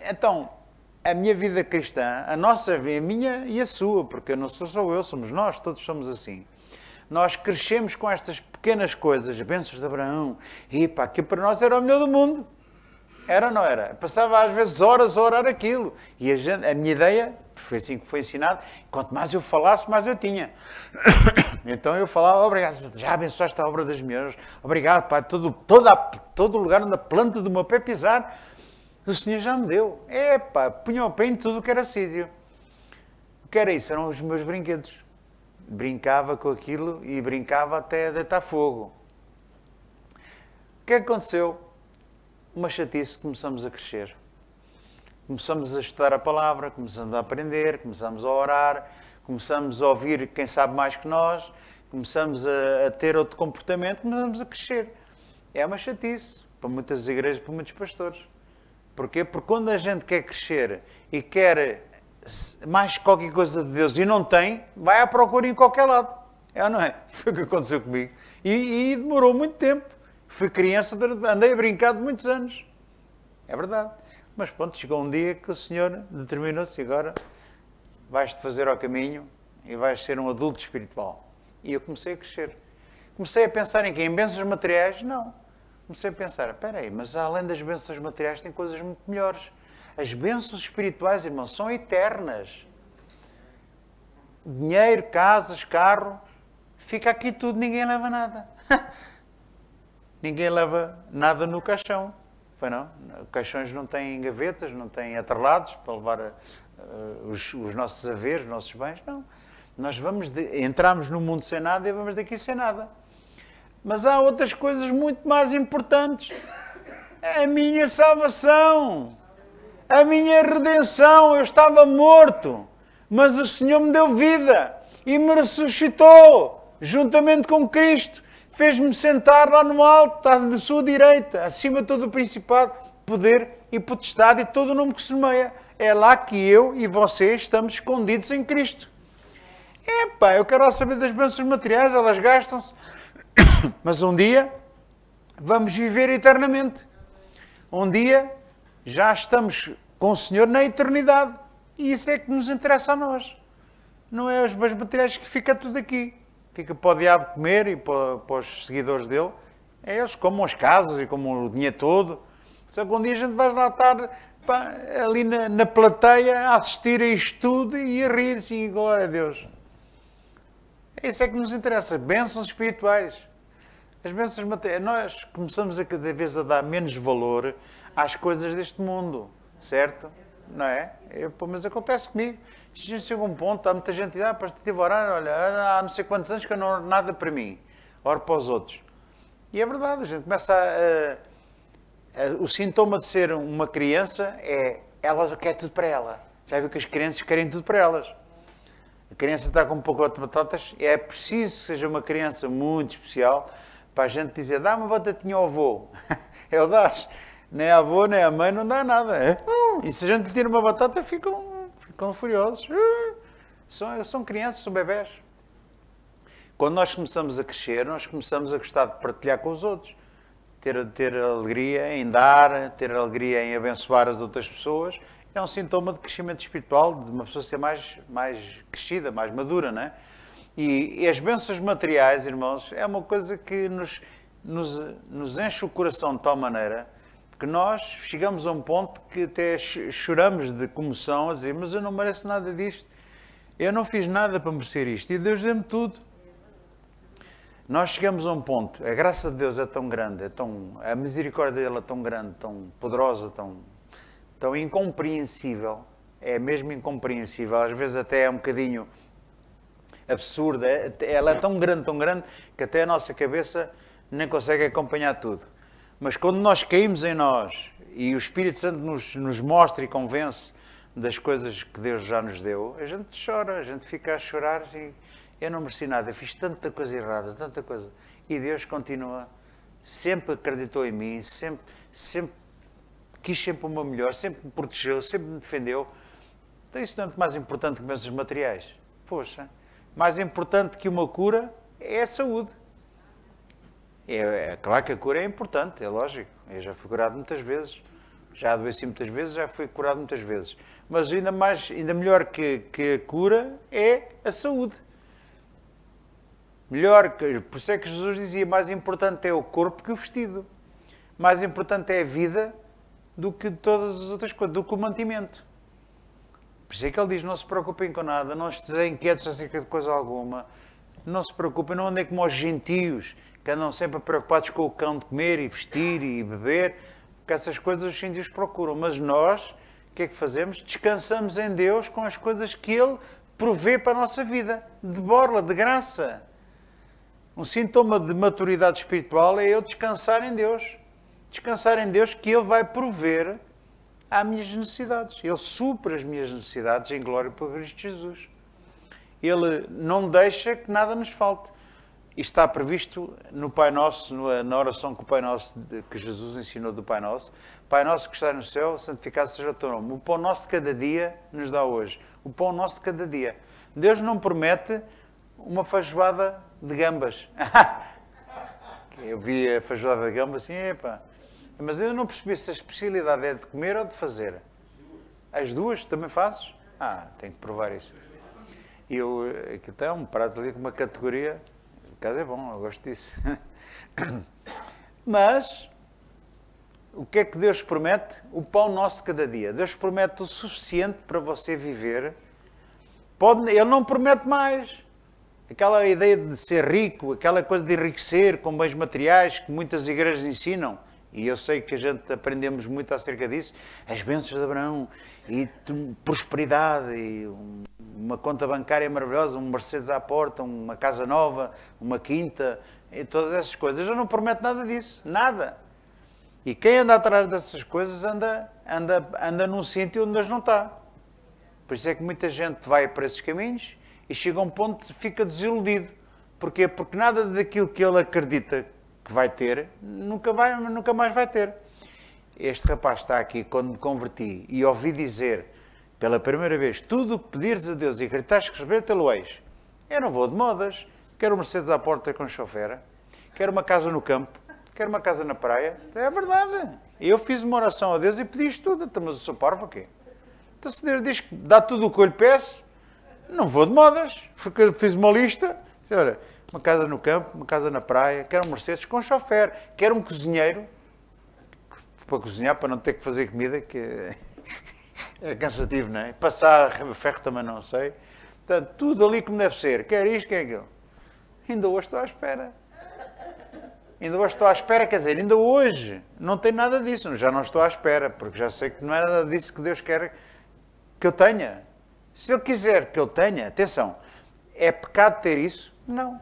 Então, a minha vida cristã, a nossa vida, a minha e a sua, porque não sou só eu, somos nós, todos somos assim. Nós crescemos com estas pequenas coisas, bênçãos de Abraão, e pá, que para nós era o melhor do mundo. Era ou não era? Passava às vezes horas a orar aquilo. E a minha ideia, foi assim que foi ensinado, quanto mais eu falasse, mais eu tinha. Então eu falava, obrigado, já abençoaste a obra das minhas, obrigado, Pai, todo lugar onde a planta do meu pé pisar, o Senhor já me deu. Punha o pé em tudo que era sítio. O que era isso? Eram os meus brinquedos. Brincava com aquilo e brincava até deitar fogo. O que é que aconteceu? Uma chatice, começamos a crescer. Começamos a estudar a palavra, começamos a aprender, começamos a orar, começamos a ouvir quem sabe mais que nós, começamos a ter outro comportamento, começamos a crescer. É uma chatice para muitas igrejas, para muitos pastores. Porquê? Porque quando a gente quer crescer e quer mais qualquer coisa de Deus e não tem, vai à procura em qualquer lado. É ou não é? Foi o que aconteceu comigo. E demorou muito tempo. Fui criança, andei a brincar de muitos anos. É verdade. Mas pronto, chegou um dia que o Senhor determinou-se, agora vais-te fazer ao caminho e vais ser um adulto espiritual. E eu comecei a crescer. Comecei a pensar em quê? Em bênçãos materiais? Não. Comecei a pensar, espera aí, mas além das bênçãos materiais tem coisas muito melhores. As bênçãos espirituais, irmãos, são eternas. Dinheiro, casas, carro, fica aqui tudo, ninguém leva nada. Ninguém leva nada no caixão. Foi não? Caixões não têm gavetas, não têm atrelados para levar os nossos haveres, os nossos bens. Não. Nós entramos no mundo sem nada e vamos daqui sem nada. Mas há outras coisas muito mais importantes. A minha salvação. A minha redenção. Eu estava morto, mas o Senhor me deu vida e me ressuscitou juntamente com Cristo. Fez-me sentar lá no alto, está de sua direita, acima de todo o principado, poder e potestade e todo o nome que se nomeia. É lá que eu e você estamos escondidos em Cristo. Eu quero saber das bênçãos materiais, elas gastam-se. Mas um dia vamos viver eternamente. Um dia já estamos com o Senhor na eternidade. E isso é que nos interessa a nós. Não é os bens materiais que fica tudo aqui. Fica para o diabo comer e para os seguidores dele. Eles comam as casas e comam o dinheiro todo. Só que um dia a gente vai lá estar ali na plateia a assistir a isto tudo e a rir, sim, glória a Deus. Isso é que nos interessa, bênçãos espirituais. As bênçãos materiais. Nós começamos a cada vez a dar menos valor às coisas deste mundo, certo? Não é? Mas acontece comigo. Chega um ponto, há muita gente que diz, pastor, estive a orar, olha, há não sei quantos anos que eu não oro nada para mim, oro para os outros. E é verdade, a gente começa o sintoma de ser uma criança é, ela quer tudo para ela. Já viu que as crianças querem tudo para elas. A criança está com um pacote de batatas, é preciso que seja uma criança muito especial para a gente dizer, dá uma batatinha ao avô. É o das. Nem a avô, nem a mãe não dá nada. E se a gente tira uma batata, ficam furiosos. São crianças, são bebés. Quando nós começamos a crescer, nós começamos a gostar de partilhar com os outros. Ter alegria em dar, ter alegria em abençoar as outras pessoas. É um sintoma de crescimento espiritual, de uma pessoa ser mais crescida, mais madura, não é? E as bênçãos materiais, irmãos, é uma coisa que nos enche o coração de tal maneira que nós chegamos a um ponto que até choramos de comoção a dizer, mas eu não mereço nada disto. Eu não fiz nada para merecer isto. E Deus deu-me tudo. Nós chegamos a um ponto, a graça de Deus é tão grande, a misericórdia dele é tão grande, tão poderosa, tão incompreensível. É mesmo incompreensível. Às vezes até é um bocadinho absurda. Ela é tão grande, que até a nossa cabeça nem consegue acompanhar tudo. Mas quando nós caímos em nós e o Espírito Santo nos mostra e convence das coisas que Deus já nos deu, a gente chora, a gente fica a chorar assim, eu não mereci nada, eu fiz tanta coisa errada, tanta coisa. E Deus continua, sempre acreditou em mim, sempre quis sempre o meu melhor, sempre me protegeu, sempre me defendeu. Então isso não é muito mais importante que bênçãos materiais. Poxa, mais importante que uma cura é a saúde. É claro que a cura é importante, é lógico. Eu já fui curado muitas vezes, já adoeci muitas vezes, já fui curado muitas vezes. Mas ainda melhor que a cura é a saúde. Por isso é que Jesus dizia, mais importante é o corpo que o vestido. Mais importante é a vida do que todas as outras coisas, do que o mantimento. Por isso é que ele diz, não se preocupem com nada, não estejam inquietos acerca de coisa alguma. Não se preocupem, não andem como os gentios, que andam sempre preocupados com o cão de comer e vestir e beber, porque essas coisas os gentios procuram. Mas nós, o que é que fazemos? Descansamos em Deus com as coisas que Ele provê para a nossa vida, de borla, de graça. Um sintoma de maturidade espiritual é eu descansar em Deus. Descansar em Deus que Ele vai prover às minhas necessidades. Ele supre as minhas necessidades em glória por Cristo Jesus. Ele não deixa que nada nos falte. E está previsto no Pai Nosso, na oração que o Pai Nosso, que Jesus ensinou do Pai Nosso. Pai Nosso que está no céu, santificado seja o teu nome. O pão nosso de cada dia nos dá hoje. O pão nosso de cada dia. Deus não promete uma feijoada de gambas. Eu vi a feijoada de gambas assim, epa. Mas eu não percebi se a especialidade é de comer ou de fazer. As duas também fazes? Tenho que provar isso. Aqui está um prato ali com uma categoria. Por acaso é bom, eu gosto disso. Mas, o que é que Deus promete? O pão nosso de cada dia. Deus promete o suficiente para você viver. Ele não promete mais. Aquela ideia de ser rico, aquela coisa de enriquecer com bens materiais que muitas igrejas ensinam. E eu sei que a gente aprendemos muito acerca disso. As bênçãos de Abraão e prosperidade e uma conta bancária maravilhosa, um Mercedes à porta, uma casa nova, uma quinta, e todas essas coisas. Eu não prometo nada disso, nada. E quem anda atrás dessas coisas anda num sítio onde Deus não está. Por isso é que muita gente vai para esses caminhos e chega a um ponto que fica desiludido. Porquê? Porque nada daquilo que ele acredita que vai ter, nunca mais vai ter. Este rapaz está aqui, quando me converti e ouvi dizer pela primeira vez, tudo o que pedires a Deus e acreditares que receber, tê-lo-eis. Eu não vou de modas, quero um Mercedes à porta com chofera, quero uma casa no campo, quero uma casa na praia. É verdade. Eu fiz uma oração a Deus e pedi isto tudo. Mas eu sou parvo o quê? Então se Deus diz que dá tudo o que eu lhe peço, não vou de modas. Fiz uma lista, Olha, uma casa no campo, uma casa na praia, quero um Mercedes com chofer, quero um cozinheiro, para cozinhar, para não ter que fazer comida, que é cansativo, não é? Passar ferro também não sei. Portanto, tudo ali como deve ser. Quer isto, quer aquilo. Ainda hoje estou à espera. Ainda hoje estou à espera, quer dizer, ainda hoje não tem nada disso. Já não estou à espera, porque já sei que não é nada disso que Deus quer que eu tenha. Se Ele quiser que eu tenha, atenção, é pecado ter isso? Não.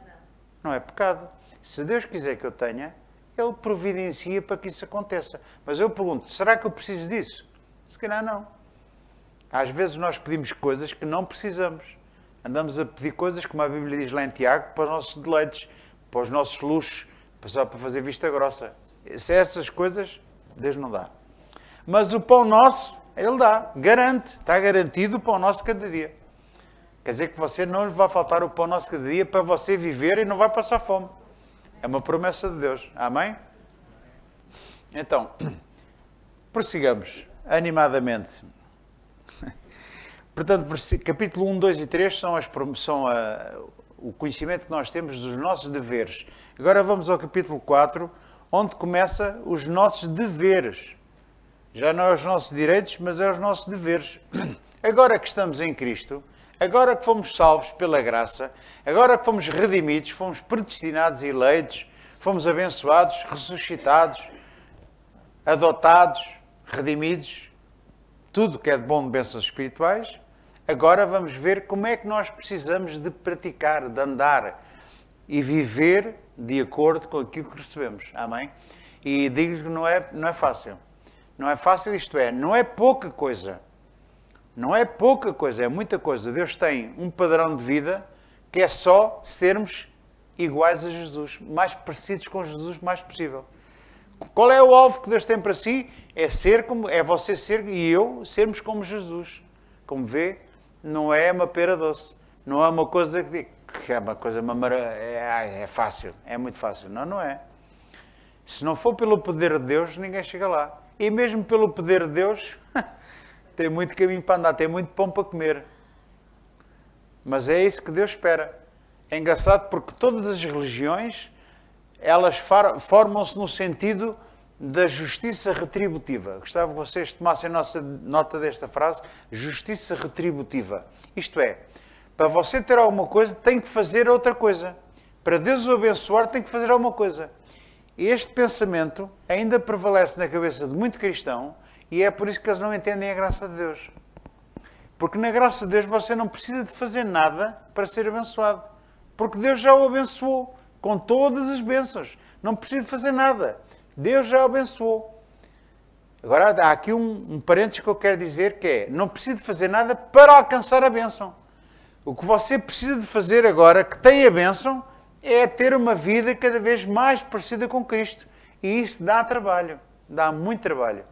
Não é pecado. Se Deus quiser que eu tenha, Ele providencia para que isso aconteça. Mas eu pergunto, será que eu preciso disso? Se calhar não. Às vezes nós pedimos coisas que não precisamos. Andamos a pedir coisas, como a Bíblia diz lá em Tiago, para os nossos deleites, para os nossos luxos, só para fazer vista grossa. Se essas coisas, Deus não dá. Mas o pão nosso, Ele dá. Garante. Está garantido o pão nosso cada dia. Quer dizer que você não lhe vai faltar o pão nosso cada dia para você viver e não vai passar fome. É uma promessa de Deus. Amém? Então, prossigamos animadamente. Portanto, capítulo 1, 2 e 3 são o conhecimento que nós temos dos nossos deveres. Agora vamos ao capítulo 4, onde começa os nossos deveres. Já não é os nossos direitos, mas é os nossos deveres. Agora que estamos em Cristo, agora que fomos salvos pela graça, agora que fomos redimidos, fomos predestinados e eleitos, fomos abençoados, ressuscitados, adotados, redimidos, tudo que é de bom de bênçãos espirituais, agora vamos ver como é que nós precisamos de praticar, de andar e viver de acordo com aquilo que recebemos. Amém? E digo-lhe que não é fácil. Não é fácil, isto é, não é pouca coisa. Não é pouca coisa, é muita coisa. Deus tem um padrão de vida que é só sermos iguais a Jesus, mais parecidos com Jesus o mais possível. Qual é o alvo que Deus tem para si? É você ser e eu sermos como Jesus. Como vê, não é uma pera doce. Não é uma coisa que é uma coisa é fácil, é muito fácil. Não, não é. Se não for pelo poder de Deus, ninguém chega lá. E mesmo pelo poder de Deus, tem muito caminho para andar, tem muito pão para comer. Mas é isso que Deus espera. É engraçado porque todas as religiões, elas formam-se no sentido da justiça retributiva. Gostava que vocês tomassem nota desta frase, justiça retributiva. Isto é, para você ter alguma coisa, tem que fazer outra coisa. Para Deus o abençoar, tem que fazer alguma coisa. E este pensamento ainda prevalece na cabeça de muito cristão e é por isso que eles não entendem a graça de Deus. Porque na graça de Deus você não precisa de fazer nada para ser abençoado. Porque Deus já o abençoou com todas as bênçãos. Não precisa de fazer nada. Deus já o abençoou. Agora há aqui um parênteses que eu quero dizer que é, não precisa de fazer nada para alcançar a bênção. O que você precisa de fazer agora, que tem a bênção, é ter uma vida cada vez mais parecida com Cristo. E isso dá trabalho. Dá muito trabalho.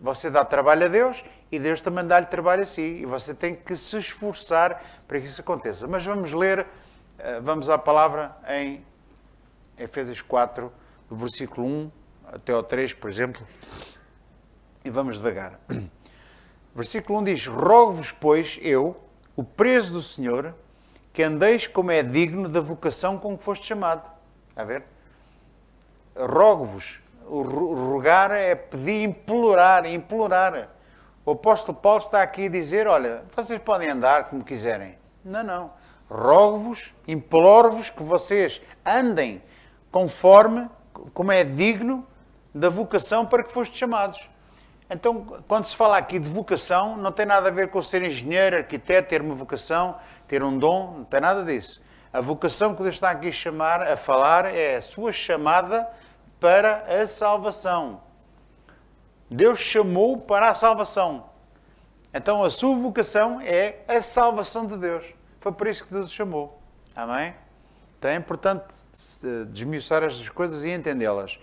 Você dá trabalho a Deus e Deus também dá-lhe trabalho a si. E você tem que se esforçar para que isso aconteça. Mas vamos ler, vamos à palavra em Efésios 4, do versículo 1 até ao 3, por exemplo. E vamos devagar. Versículo 1 diz: Rogo-vos, pois, eu, o preso do Senhor, que andeis como é digno da vocação com que foste chamado. Está a ver? Rogo-vos. O rogar é pedir, implorar. O apóstolo Paulo está aqui a dizer, olha, vocês podem andar como quiserem. Não, não. Rogo-vos, imploro-vos que vocês andem conforme, como é digno da vocação para que foste chamados. Então, quando se fala aqui de vocação, não tem nada a ver com ser engenheiro, arquiteto, ter uma vocação, ter um dom, não tem nada disso. A vocação que Deus está aqui a falar é a sua chamada para a salvação. Deus chamou para a salvação. Então, a sua vocação é a salvação de Deus. Foi por isso que Deus o chamou. Amém? Então é importante desmiuçar estas coisas e entendê-las.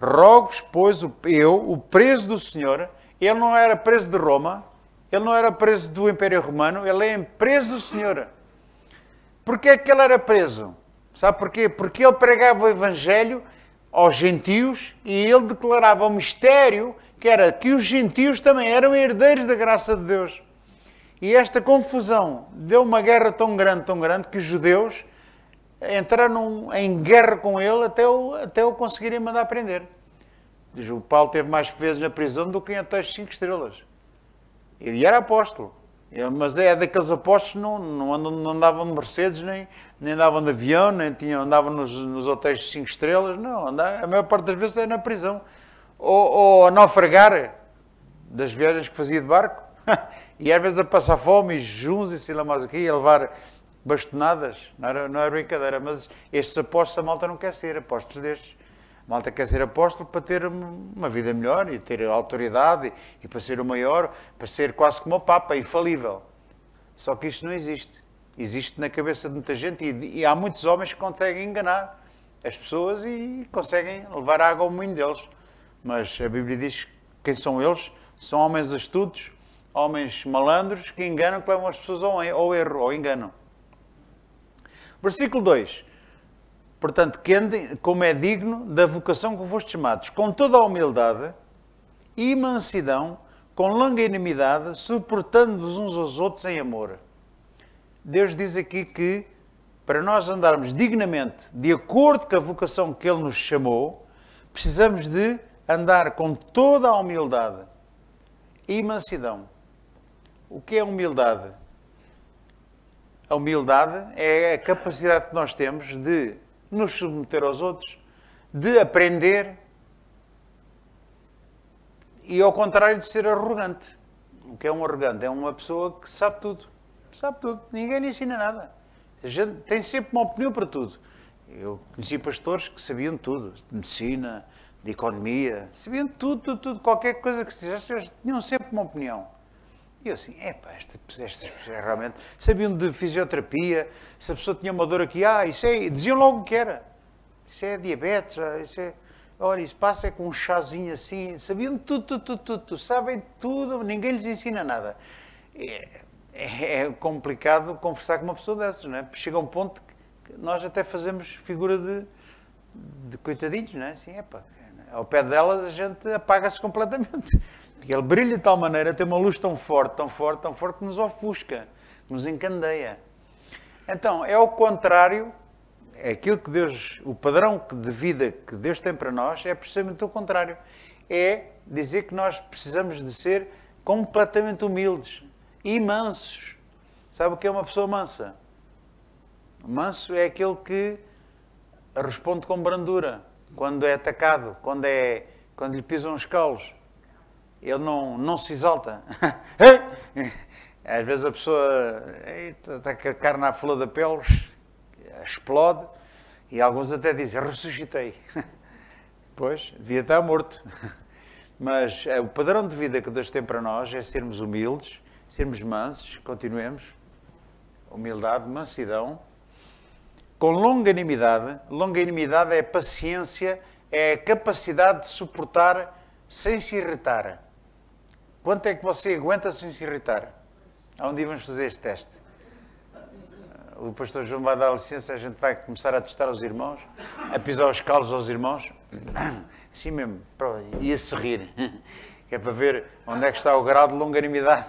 Rogo-vos, pois, eu, o preso do Senhor, ele não era preso de Roma, ele não era preso do Império Romano, ele é preso do Senhor. Porquê é que ele era preso? Sabe porquê? Porque ele pregava o Evangelho aos gentios e ele declarava o mistério que era que os gentios também eram herdeiros da graça de Deus. E esta confusão deu uma guerra tão grande, que os judeus entrar em guerra com ele até o conseguirem mandar prender. Diz, o Paulo teve mais vezes na prisão do que em hotéis de 5 estrelas. E era apóstolo. Mas é daqueles apóstolos que não andavam de Mercedes, nem andavam de avião, nem andavam nos hotéis de 5 estrelas. Não, a maior parte das vezes é na prisão. Ou a naufragar das viagens que fazia de barco. E às vezes a passar fome e jejuns e sei lá mais o quê, a levar bastonadas. Não era brincadeira. Mas estes apóstolos, a malta não quer ser apóstolos destes. A malta quer ser apóstolo para ter uma vida melhor e ter autoridade e para ser o maior, para ser quase como o Papa, infalível. Só que isto não existe. Existe na cabeça de muita gente e há muitos homens que conseguem enganar as pessoas e conseguem levar água ao moinho deles. Mas a Bíblia diz que quem são eles? São homens astutos, homens malandros que enganam, que levam as pessoas ao erro, ao engano. Versículo 2. Portanto, que andem como é digno da vocação que foste chamados, com toda a humildade e mansidão, com longanimidade, suportando-vos uns aos outros em amor. Deus diz aqui que, para nós andarmos dignamente, de acordo com a vocação que Ele nos chamou, precisamos de andar com toda a humildade e mansidão. O que é humildade? A humildade é a capacidade que nós temos de nos submeter aos outros, de aprender e, ao contrário, de ser arrogante. O que é um arrogante? É uma pessoa que sabe tudo. Sabe tudo. Ninguém lhe ensina nada. A gente tem sempre uma opinião para tudo. Eu conheci pastores que sabiam tudo. De medicina, de economia. Sabiam tudo. Qualquer coisa que se fizesse, eles tinham sempre uma opinião. E eu assim, estas pessoas realmente sabiam de fisioterapia, se a pessoa tinha uma dor aqui, isso é, diziam logo o que era. Isso é diabetes, olha, isso passa com um chazinho assim, sabiam tudo, sabem tudo, ninguém lhes ensina nada. É complicado conversar com uma pessoa dessas, não é? Chega a um ponto que nós até fazemos figura de coitadinhos, não é? Assim, ao pé delas a gente apaga-se completamente. Porque ele brilha de tal maneira, tem uma luz tão forte, que nos ofusca, que nos encandeia. Então, é o contrário, é aquilo que Deus, o padrão de vida que Deus tem para nós, é precisamente o contrário. É dizer que nós precisamos de ser completamente humildes e mansos. Sabe o que é uma pessoa mansa? Manso é aquele que responde com brandura, quando é atacado, quando lhe pisam os calos. Ele não se exalta. Às vezes a pessoa está com a carne à flor da pele, explode, e alguns até dizem, ressuscitei. Pois, devia estar morto. Mas o padrão de vida que Deus tem para nós é sermos humildes, sermos mansos, continuemos, humildade, mansidão, com longanimidade. Longanimidade é paciência, é a capacidade de suportar sem se irritar. Quanto é que você aguenta sem se irritar? Aonde vamos fazer este teste? O pastor João vai dar licença, a gente vai começar a testar os irmãos, a pisar os calos aos irmãos, assim mesmo, e a se rir, que é para ver onde é que está o grau de longanimidade.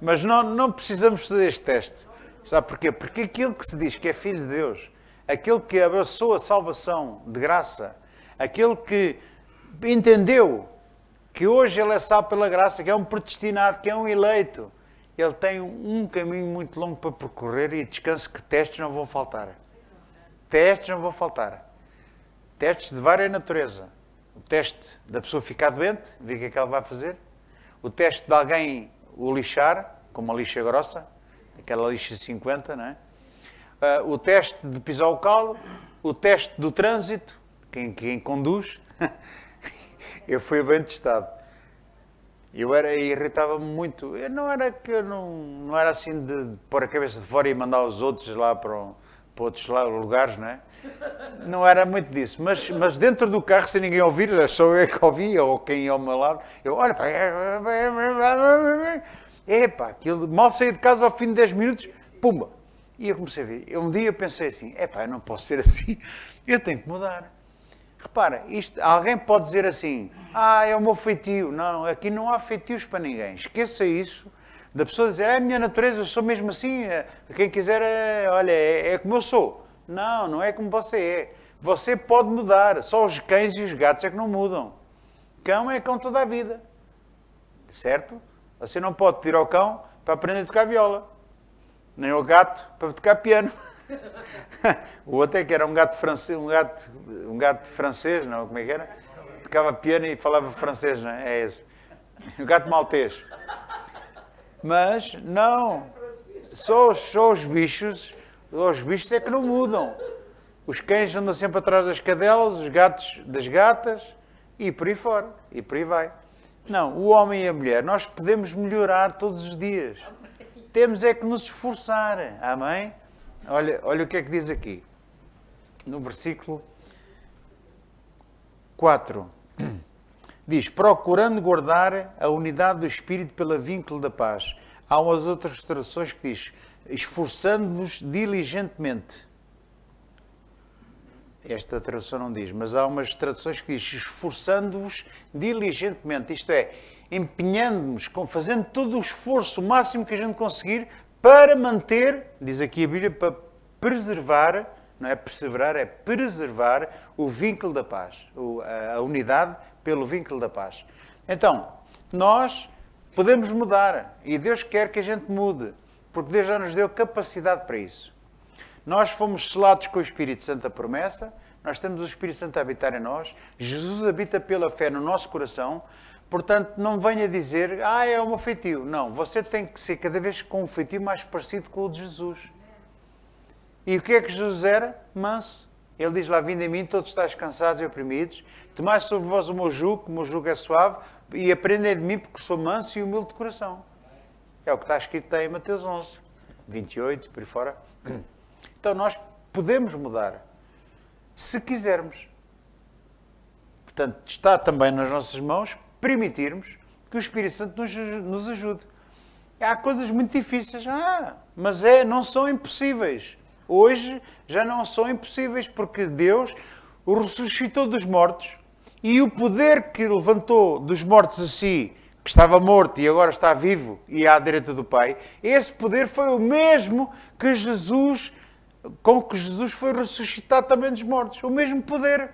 Mas não precisamos fazer este teste. Sabe porquê? Porque aquele que se diz que é filho de Deus, aquele que abraçou a salvação de graça, aquele que entendeu que hoje ele é salvo pela graça, que é um predestinado, que é um eleito, ele tem um caminho muito longo para percorrer e descanse que testes não vão faltar. Testes não vão faltar. Testes de várias natureza. O teste da pessoa ficar doente, ver o que é que ela vai fazer. O teste de alguém o lixar, com uma lixa grossa, aquela lixa 50, não é? O teste de pisar o calo, o teste do trânsito, quem conduz. Eu fui bem testado. Irritava-me muito. Eu não era assim de pôr a cabeça de fora e mandar os outros lá para outros lugares, não é? Não era muito disso. Mas dentro do carro, sem ninguém ouvir, só eu que ouvia, ou quem ia ao meu lado, eu, olha, aquilo, mal saí de casa ao fim de 10 minutos, pumba. E eu comecei a ver. Um dia pensei assim, eu não posso ser assim, eu tenho que mudar. Repara, alguém pode dizer assim, é o meu feitio. Não, aqui não há feitios para ninguém. Esqueça isso, Da pessoa dizer, é a minha natureza, eu sou mesmo assim, quem quiser, olha, é como eu sou. Não, não é como você é. Você pode mudar, só os cães e os gatos é que não mudam. Cão é cão toda a vida. Certo? Você não pode tirar o cão para aprender a tocar viola. Nem o gato para tocar piano. O outro é que era um gato francês, um gato francês, não, como é que era? Tocava piano e falava francês, não é? É esse. Um gato maltês. Mas, não. Só os bichos é que não mudam. Os cães andam sempre atrás das cadelas, os gatos das gatas e por aí fora. E por aí vai. Não, o homem e a mulher, nós podemos melhorar todos os dias. Temos é que nos esforçar. Amém? Olha o que é que diz aqui. No versículo 4. Diz, procurando guardar a unidade do Espírito pelo vínculo da paz. Há umas outras traduções que diz, esforçando-vos diligentemente. Esta tradução não diz, mas há umas traduções que diz, esforçando-vos diligentemente. Isto é, empenhando-nos, fazendo todo o esforço, o máximo que a gente conseguir, para manter, diz aqui a Bíblia, para preservar, não é perseverar, é preservar o vínculo da paz, a unidade pelo vínculo da paz. Então, nós podemos mudar e Deus quer que a gente mude, porque Deus já nos deu capacidade para isso. Nós fomos selados com o Espírito Santo da promessa, nós temos o Espírito Santo a habitar em nós, Jesus habita pela fé no nosso coração, portanto, não venha dizer, é o meu feitio. Não, você tem que ser cada vez com um feitio mais parecido com o de Jesus. E o que é que Jesus era? Manso. Ele diz lá, vinde a mim, todos estáis cansados e oprimidos, tomai sobre vós o meu jugo é suave, e aprendei de mim, porque sou manso e humilde de coração. É o que está escrito em Mateus 11, 28, por aí fora. Então, nós podemos mudar, se quisermos. Portanto, está também nas nossas mãos permitirmos que o Espírito Santo nos ajude. Há coisas muito difíceis, mas não são impossíveis. Hoje já não são impossíveis, porque Deus o ressuscitou dos mortos e o poder que levantou dos mortos a si, que estava morto e agora está vivo e à direita do Pai, esse poder foi o mesmo que com que Jesus foi ressuscitado também dos mortos. O mesmo poder.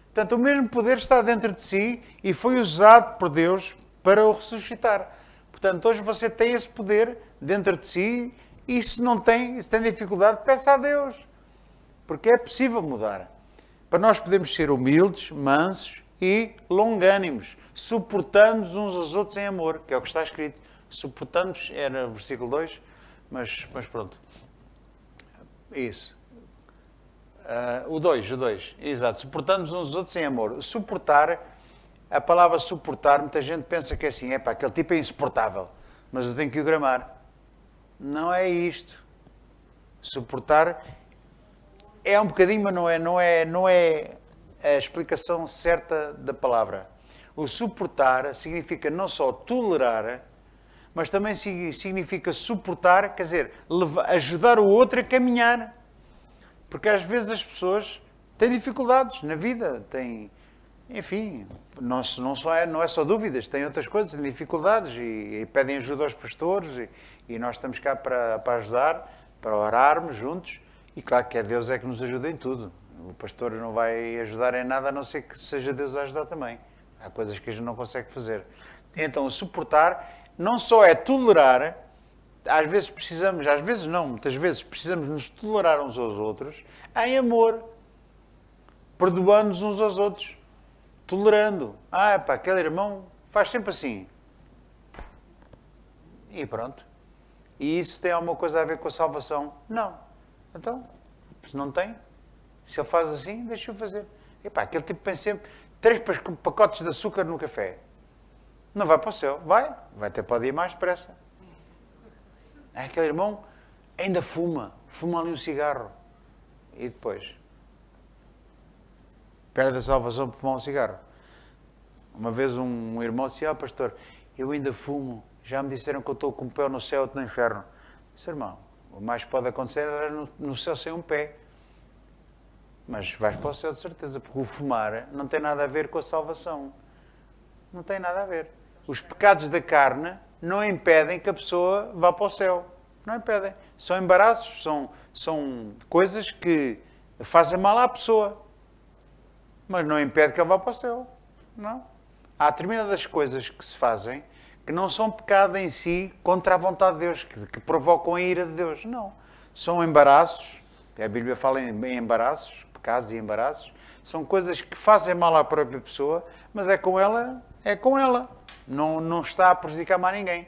Portanto, o mesmo poder está dentro de si e foi usado por Deus para o ressuscitar. Portanto, hoje você tem esse poder dentro de si e se tem dificuldade, peça a Deus. Porque é possível mudar. Para nós podemos ser humildes, mansos e longânimos, suportando-nos uns aos outros em amor, que é o que está escrito. Suportando-nos, era no versículo 2, mas pronto. Isso. O 2, exato. Suportando-nos uns aos outros em amor. Suportar, a palavra suportar, muita gente pensa que é assim, aquele tipo é insuportável, mas eu tenho que o gramar. Não é isto. Suportar é um bocadinho, mas não é a explicação certa da palavra. O suportar significa não só tolerar, mas também significa suportar, quer dizer, ajudar o outro a caminhar. Porque às vezes as pessoas têm dificuldades na vida, enfim, não é só dúvidas, têm outras coisas, têm dificuldades e pedem ajuda aos pastores e nós estamos cá para ajudar, para orarmos juntos e claro que Deus é que nos ajuda em tudo. O pastor não vai ajudar em nada a não ser que seja Deus a ajudar também. Há coisas que a gente não consegue fazer. Então, suportar não só é tolerar, muitas vezes precisamos nos tolerar uns aos outros em amor, perdoando-nos uns aos outros, tolerando. Aquele irmão faz sempre assim. E pronto. E isso tem alguma coisa a ver com a salvação? Não. Então, se não tem, se ele faz assim, deixa eu fazer. Aquele tipo pensa sempre 3 pacotes de açúcar no café. Não vai para o céu. Vai até pode ir mais depressa. Aquele irmão ainda fuma ali um cigarro. E depois? Perde a salvação por fumar um cigarro. Uma vez um irmão disse, pastor, eu ainda fumo. Já me disseram que eu estou com um pé no céu e outro no inferno. Disse, irmão, o mais que pode acontecer é no céu sem um pé. Mas vais para o céu de certeza, porque o fumar não tem nada a ver com a salvação. Não tem nada a ver. Os pecados da carne não impedem que a pessoa vá para o céu. Não impedem. São embaraços, são coisas que fazem mal à pessoa. Mas não impede que ela vá para o céu. Não. Há determinadas coisas que se fazem que não são pecado em si contra a vontade de Deus, que provocam a ira de Deus. Não. São embaraços. A Bíblia fala em embaraços, pecados e embaraços. São coisas que fazem mal à própria pessoa, mas é com ela. Não está a prejudicar mais ninguém.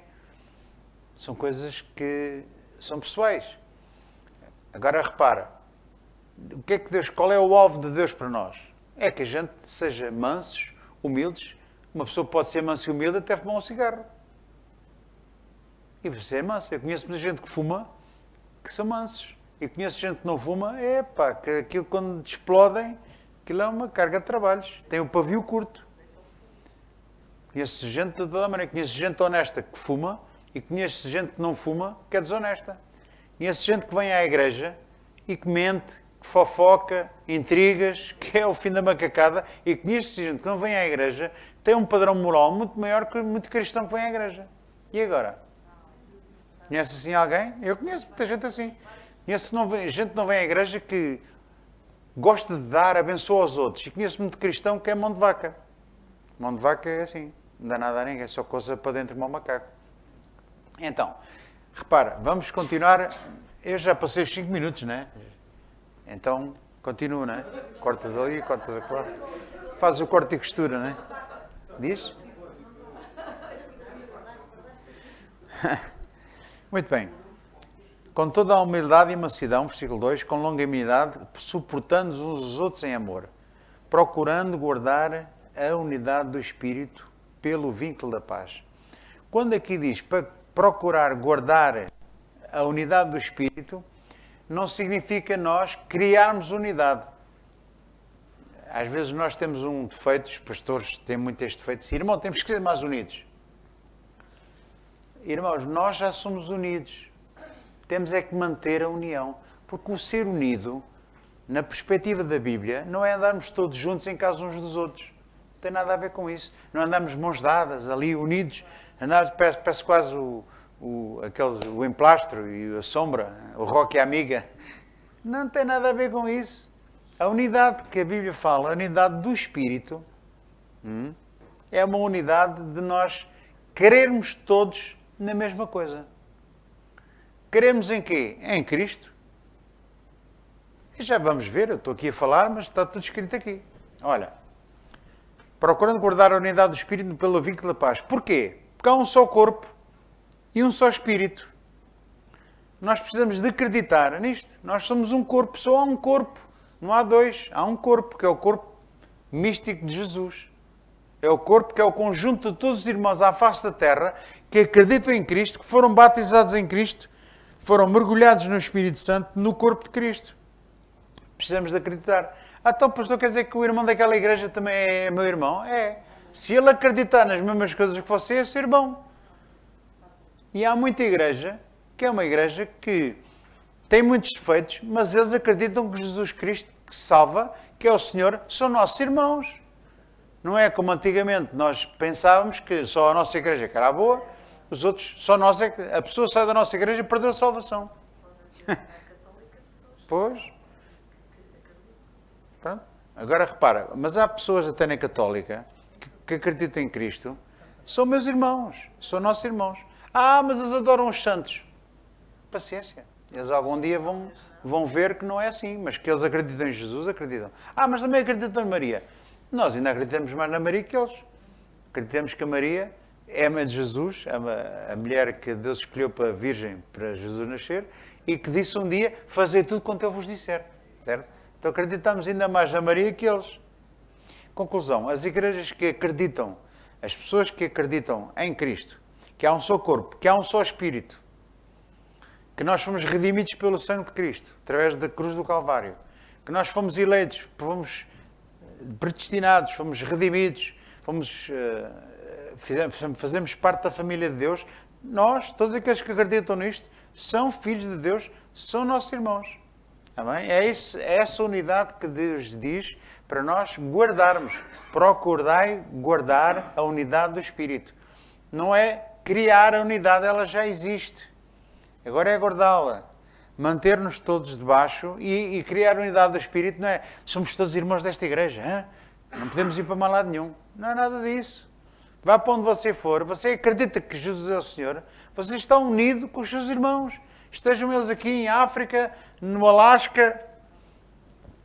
São coisas que são pessoais. Agora repara, o que é que Deus, qual é o alvo de Deus para nós? É que a gente seja mansos, humildes. Uma pessoa pode ser mansa e humilde até fumar um cigarro. E precisa ser mansa. Eu conheço muita gente que fuma, que são mansos. E conheço gente que não fuma, que aquilo quando explodem, aquilo é uma carga de trabalhos. Tem o pavio curto. Conheço gente de toda a maneira. Conheço gente honesta que fuma e conheço gente que não fuma, que é desonesta. Conheço gente que vem à igreja e que mente, que fofoca, intrigas, que é o fim da macacada. E conheço gente que não vem à igreja, tem um padrão moral muito maior que muito cristão que vem à igreja. E agora? Conhece assim alguém? Eu conheço muita gente assim. Conheço gente que não vem à igreja que gosta de dar, abençoa aos outros. E conheço muito cristão que é mão de vaca. Mão de vaca é assim. Não dá nada a ninguém, só coisa para dentro de um macaco. Então, repara, vamos continuar. Eu já passei os 5 minutos, não é? Então, continua, não é? Corta dali, corta da lá. Faz o corte e costura, não é? Diz? Muito bem. Com toda a humildade e mansidão, versículo 2, com longanimidade, suportando-nos uns aos outros em amor, procurando guardar a unidade do Espírito pelo vínculo da paz. Quando aqui diz para procurar guardar a unidade do Espírito, não significa nós criarmos unidade. Às vezes nós temos um defeito, os pastores têm muito este defeito, irmão, temos que ser mais unidos. Irmãos, nós já somos unidos. Temos é que manter a união. Porque o ser unido, na perspectiva da Bíblia, não é andarmos todos juntos em casa uns dos outros. Não tem nada a ver com isso. Não andamos mãos dadas, ali unidos. Andarmos, parece quase o emplastro e a sombra, o Roque e a amiga. Não tem nada a ver com isso. A unidade que a Bíblia fala, a unidade do Espírito, é uma unidade de nós querermos todos na mesma coisa. Queremos em quê? Em Cristo. E já vamos ver, eu estou aqui a falar, mas está tudo escrito aqui. Olha, procurando guardar a unidade do Espírito pelo vínculo da paz. Porquê? Porque há um só corpo e um só Espírito. Nós precisamos de acreditar nisto. Nós somos um corpo, só há um corpo. Não há dois, há um corpo, que é o corpo místico de Jesus. É o corpo que é o conjunto de todos os irmãos à face da terra que acreditam em Cristo, que foram batizados em Cristo, foram mergulhados no Espírito Santo, no corpo de Cristo. Precisamos de acreditar. Então, pastor, quer dizer que o irmão daquela igreja também é meu irmão? É. Se ele acreditar nas mesmas coisas que você, é seu irmão. E há muita igreja, que é uma igreja que tem muitos defeitos, mas eles acreditam que Jesus Cristo, que salva, que é o Senhor, são nossos irmãos. Não é como antigamente nós pensávamos que só a nossa igreja que era boa, os outros, só nós é que... A pessoa sai da nossa igreja e perdeu a salvação. Pois. Pronto. Agora repara, mas há pessoas até na católica que acreditam em Cristo, são meus irmãos, são nossos irmãos. Ah, mas eles adoram os santos. Paciência. Eles algum dia vão ver que não é assim, mas que eles acreditam em Jesus, acreditam. Ah, mas também acreditam em Maria. Nós ainda acreditamos mais na Maria que eles. Acreditamos que a Maria é a mãe de Jesus, a mulher que Deus escolheu para virgem para Jesus nascer e que disse um dia, fazei tudo quanto eu vos disser. Certo? Então acreditamos ainda mais na Maria que eles. Conclusão, as igrejas que acreditam, as pessoas que acreditam em Cristo, que há um só corpo, que há um só Espírito, que nós fomos redimidos pelo sangue de Cristo, através da cruz do Calvário, que nós fomos eleitos, fomos predestinados, fomos redimidos, fazemos parte da família de Deus. Nós, todos aqueles que acreditam nisto, são filhos de Deus, são nossos irmãos. Amém? É essa unidade que Deus diz para nós guardarmos. Procurai guardar a unidade do Espírito. Não é Criar a unidade, ela já existe. Agora é guardá-la. Manter-nos todos debaixo e criar a unidade do Espírito, não é? Somos todos irmãos desta igreja, hein? Não podemos ir para mais lado nenhum. Não é nada disso. Vá para onde você for, você acredita que Jesus é o Senhor, você está unido com os seus irmãos. Estejam eles aqui em África, no Alasca,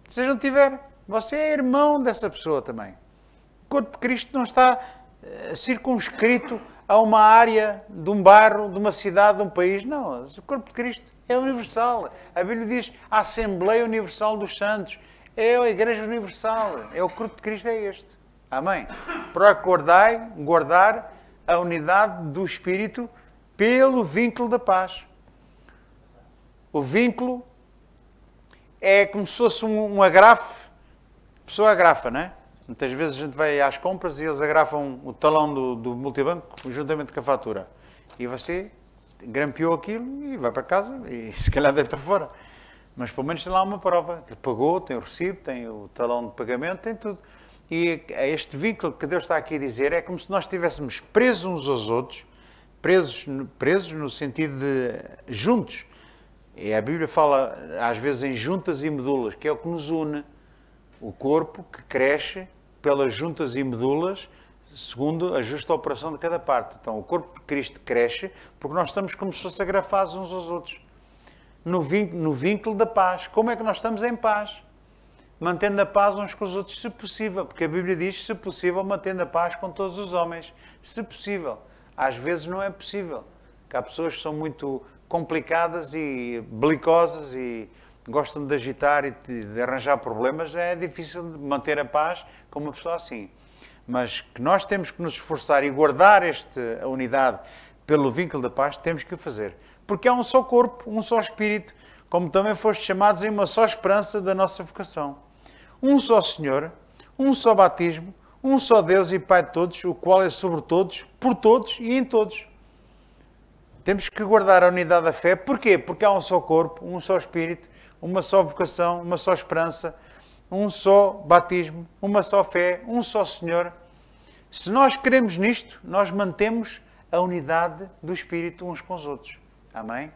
seja onde tiver. Você é irmão dessa pessoa também. O corpo de Cristo não está circunscrito a uma área de um bairro, de uma cidade, de um país. Não, o corpo de Cristo é universal. A Bíblia diz a Assembleia Universal dos Santos. É a Igreja Universal. É o corpo de Cristo, é este. Amém? Guardar a unidade do Espírito pelo vínculo da paz. O vínculo é como se fosse um agrafe. A pessoa agrafa, não é? Muitas vezes a gente vai às compras e eles agrafam o talão do multibanco juntamente com a fatura. E você grampeou aquilo e vai para casa e se calhar deita fora. Mas pelo menos tem lá uma prova. Que pagou, tem o recibo, tem o talão de pagamento, tem tudo. E este vínculo que Deus está aqui a dizer é como se nós estivéssemos presos uns aos outros, presos no sentido de juntos. E a Bíblia fala às vezes em juntas e medulas, que é o que nos une. O corpo que cresce pelas juntas e medulas, segundo a justa operação de cada parte. Então o corpo de Cristo cresce porque nós estamos como se fossem agrafados uns aos outros. No vínculo da paz. Como é que nós estamos em paz? Mantendo a paz uns com os outros, se possível. Porque a Bíblia diz, se possível, mantendo a paz com todos os homens. Se possível. Às vezes não é possível. Porque há pessoas que são muito complicadas e belicosas e gostam de agitar e de arranjar problemas. É difícil de manter a paz com uma pessoa assim. Mas que nós temos que nos esforçar e guardar a unidade pelo vínculo da paz, temos que o fazer. Porque há um só corpo, um só espírito, como também fostes chamados em uma só esperança da nossa vocação. Um só Senhor, um só batismo, um só Deus e Pai de todos, o qual é sobre todos, por todos e em todos. Temos que guardar a unidade da fé. Porquê? Porque há um só corpo, um só Espírito, uma só vocação, uma só esperança, um só batismo, uma só fé, um só Senhor. Se nós queremos nisto, nós mantemos a unidade do Espírito uns com os outros. Amém?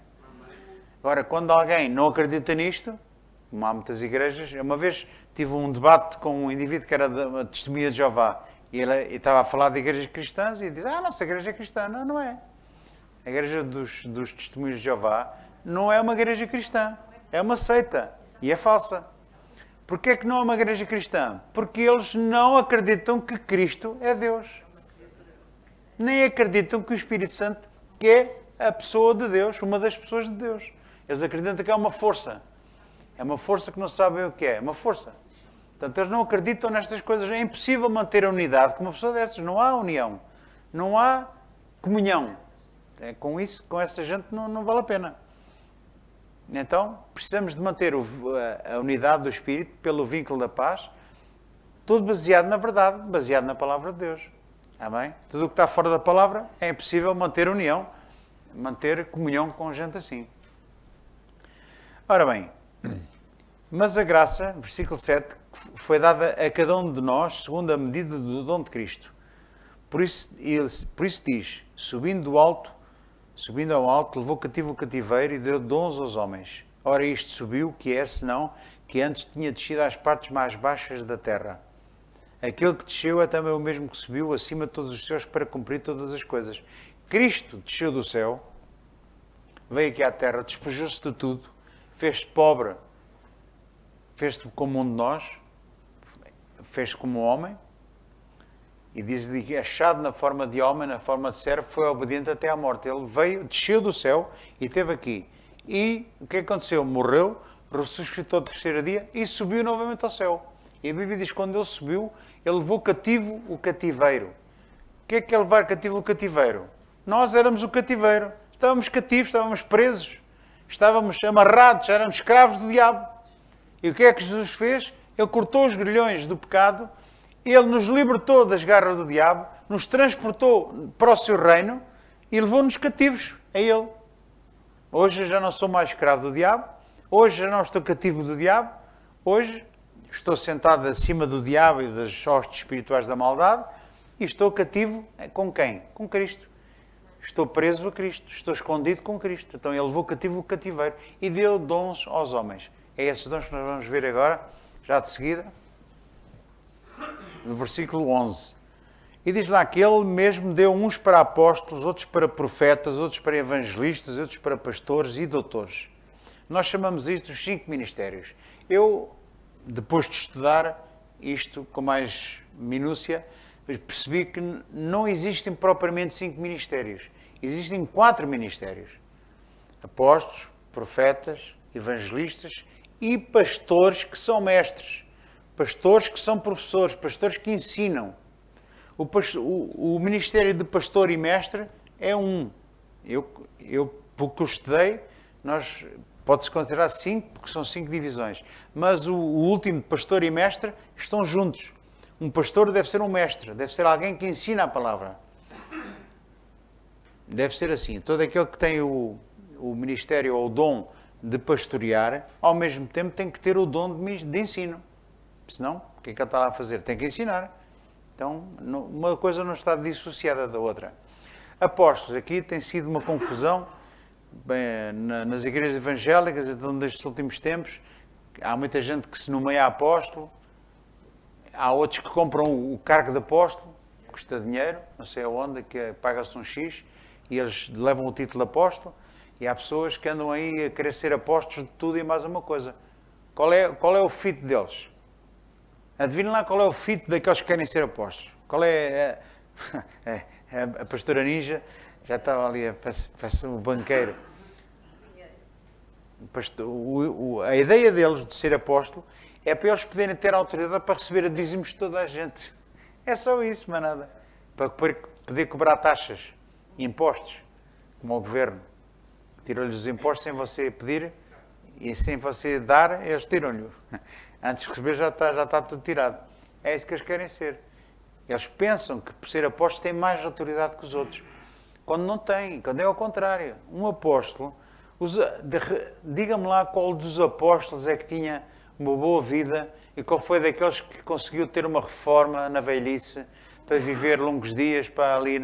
Agora, quando alguém não acredita nisto, como há muitas igrejas, uma vez tive um debate com um indivíduo que era da Testemunha de Jeová e ele estava a falar de igrejas cristãs e diz, a nossa igreja é cristã. Não, não é. A igreja dos Testemunhos de Jeová não é uma igreja cristã, é uma seita e é falsa. Porquê é que não é uma igreja cristã? Porque eles não acreditam que Cristo é Deus. Nem acreditam que o Espírito Santo que é a pessoa de Deus, uma das pessoas de Deus. Eles acreditam que é uma força. É uma força que não sabem o que é. É uma força. Portanto, eles não acreditam nestas coisas. É impossível manter a unidade com uma pessoa dessas. Não há união. Não há comunhão. Com isso, com essa gente, não vale a pena. Então, precisamos de manter a unidade do Espírito pelo vínculo da paz, tudo baseado na verdade, baseado na palavra de Deus. Amém? Tudo o que está fora da palavra é impossível manter união, manter comunhão com gente assim. Ora bem, mas a graça, versículo 7, foi dada a cada um de nós segundo a medida do dom de Cristo. Por isso diz, subindo ao alto, levou cativo o cativeiro e deu dons aos homens. Ora, isto subiu, que é, senão, que antes tinha descido às partes mais baixas da terra. Aquele que desceu é também o mesmo que subiu acima de todos os céus para cumprir todas as coisas. Cristo desceu do céu, veio aqui à terra, despojou-se de tudo, fez-se pobre, fez-se como um de nós, fez-se como um homem, e diz-lhe que achado na forma de homem, na forma de servo, foi obediente até à morte. Ele veio, desceu do céu e esteve aqui. E o que aconteceu? Morreu, ressuscitou no terceiro dia e subiu novamente ao céu. E a Bíblia diz que quando ele subiu, ele levou cativo o cativeiro. O que é levar cativo o cativeiro? Nós éramos o cativeiro. Estávamos cativos, estávamos presos, estávamos amarrados, éramos escravos do diabo. E o que é que Jesus fez? Ele cortou os grilhões do pecado, ele nos libertou das garras do diabo, nos transportou para o seu reino e levou-nos cativos a ele. Hoje eu já não sou mais escravo do diabo, hoje já não estou cativo do diabo, hoje estou sentado acima do diabo e das hostes espirituais da maldade e estou cativo com quem? Com Cristo. estou preso a Cristo, estou escondido com Cristo. Então ele levou cativo o cativeiro e deu dons aos homens. É esses dons que nós vamos ver agora, já de seguida, no versículo 11. E diz lá que ele mesmo deu uns para apóstolos, outros para profetas, outros para evangelistas, outros para pastores e doutores. Nós chamamos isto os 5 ministérios. Eu, depois de estudar isto com mais minúcia, percebi que não existem propriamente 5 ministérios. Existem 4 ministérios. Apóstolos, profetas, evangelistas e pastores que são mestres. Pastores que são professores, pastores que ensinam. O ministério de pastor e mestre é um. Pelo que eu estudei, pode-se considerar 5, porque são 5 divisões. Mas o último, pastor e mestre, estão juntos. Um pastor deve ser um mestre, deve ser alguém que ensina a palavra. Deve ser assim. Todo aquele que tem o ministério ou o dom de pastorear, ao mesmo tempo tem que ter o dom de ensino. Senão, o que é que ele está lá a fazer? Tem que ensinar. Então, uma coisa não está dissociada da outra. Apóstolos, aqui tem sido uma confusão nas igrejas evangélicas, então, nestes últimos tempos. Há muita gente que se nomeia apóstolo, há outros que compram o cargo de apóstolo, custa dinheiro, não sei aonde, que paga-se um X, e eles levam o título de apóstolo, e há pessoas que andam aí a querer ser apóstolos de tudo e mais uma coisa. Qual é o fit deles? Adivinhem lá qual é o fit daqueles que querem ser apóstolos. Qual é a pastora Ninja? Já estava ali, parece um banqueiro. A ideia deles de ser apóstolo é para eles poderem ter autoridade para receber a dízimos de toda a gente. É só isso, mas nada. Para poder cobrar taxas, impostos, como o governo. Tirou-lhes os impostos sem você pedir e sem você dar, eles tiram-lhe. Antes de receber já está tudo tirado. É isso que eles querem ser. Eles pensam que por ser apóstolos têm mais autoridade que os outros. Quando não têm, quando é ao contrário. Um apóstolo, diga-me lá qual dos apóstolos é que tinha uma boa vida e qual foi daqueles que conseguiu ter uma reforma na velhice para viver longos dias para ali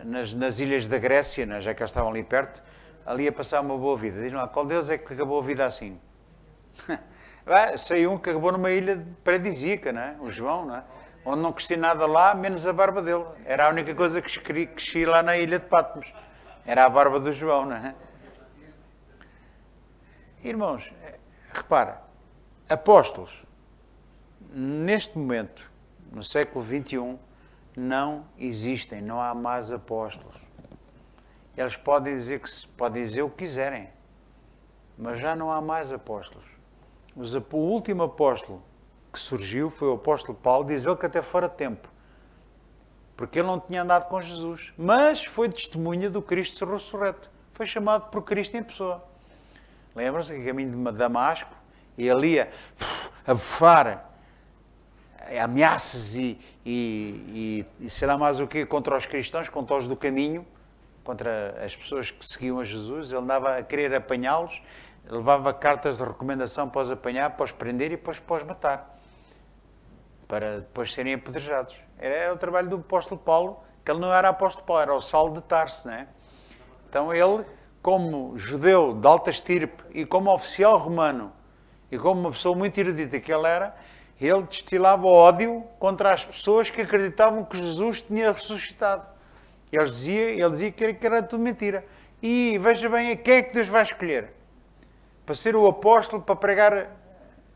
nas ilhas da Grécia, já que eles estavam ali perto, ali a passar uma boa vida. Diz-me lá, qual deles é que acabou a vida assim? Saiu um que acabou numa ilha paradisíaca, não é? O João, não é? Onde não crescia nada lá, menos a barba dele. Era a única coisa que crescia lá na ilha de Patmos. Era a barba do João, não é? Irmãos, repara, apóstolos, neste momento, no século XXI, não existem, não há mais apóstolos. Eles podem dizer o que quiserem, mas já não há mais apóstolos. O último apóstolo que surgiu foi o apóstolo Paulo, diz ele que até fora de tempo, porque ele não tinha andado com Jesus, mas foi testemunha do Cristo ressurreto. Foi chamado por Cristo em pessoa. Lembram-se que a caminho de Damasco, e ali ia a bufar ameaças e sei lá mais o quê contra os cristãos, contra os do caminho, contra as pessoas que seguiam a Jesus. Ele andava a querer apanhá-los, levava cartas de recomendação para os apanhar, para os prender e depois para os matar, para depois serem apedrejados. Era o trabalho do apóstolo Paulo, que ele não era apóstolo Paulo, era o Saulo de Tarso, não é? Então ele, como judeu de alta estirpe e como oficial romano e como uma pessoa muito erudita que ele era, ele destilava ódio contra as pessoas que acreditavam que Jesus tinha ressuscitado. Ele dizia que era tudo mentira. E veja bem, quem é que Deus vai escolher? Para ser o apóstolo, para pregar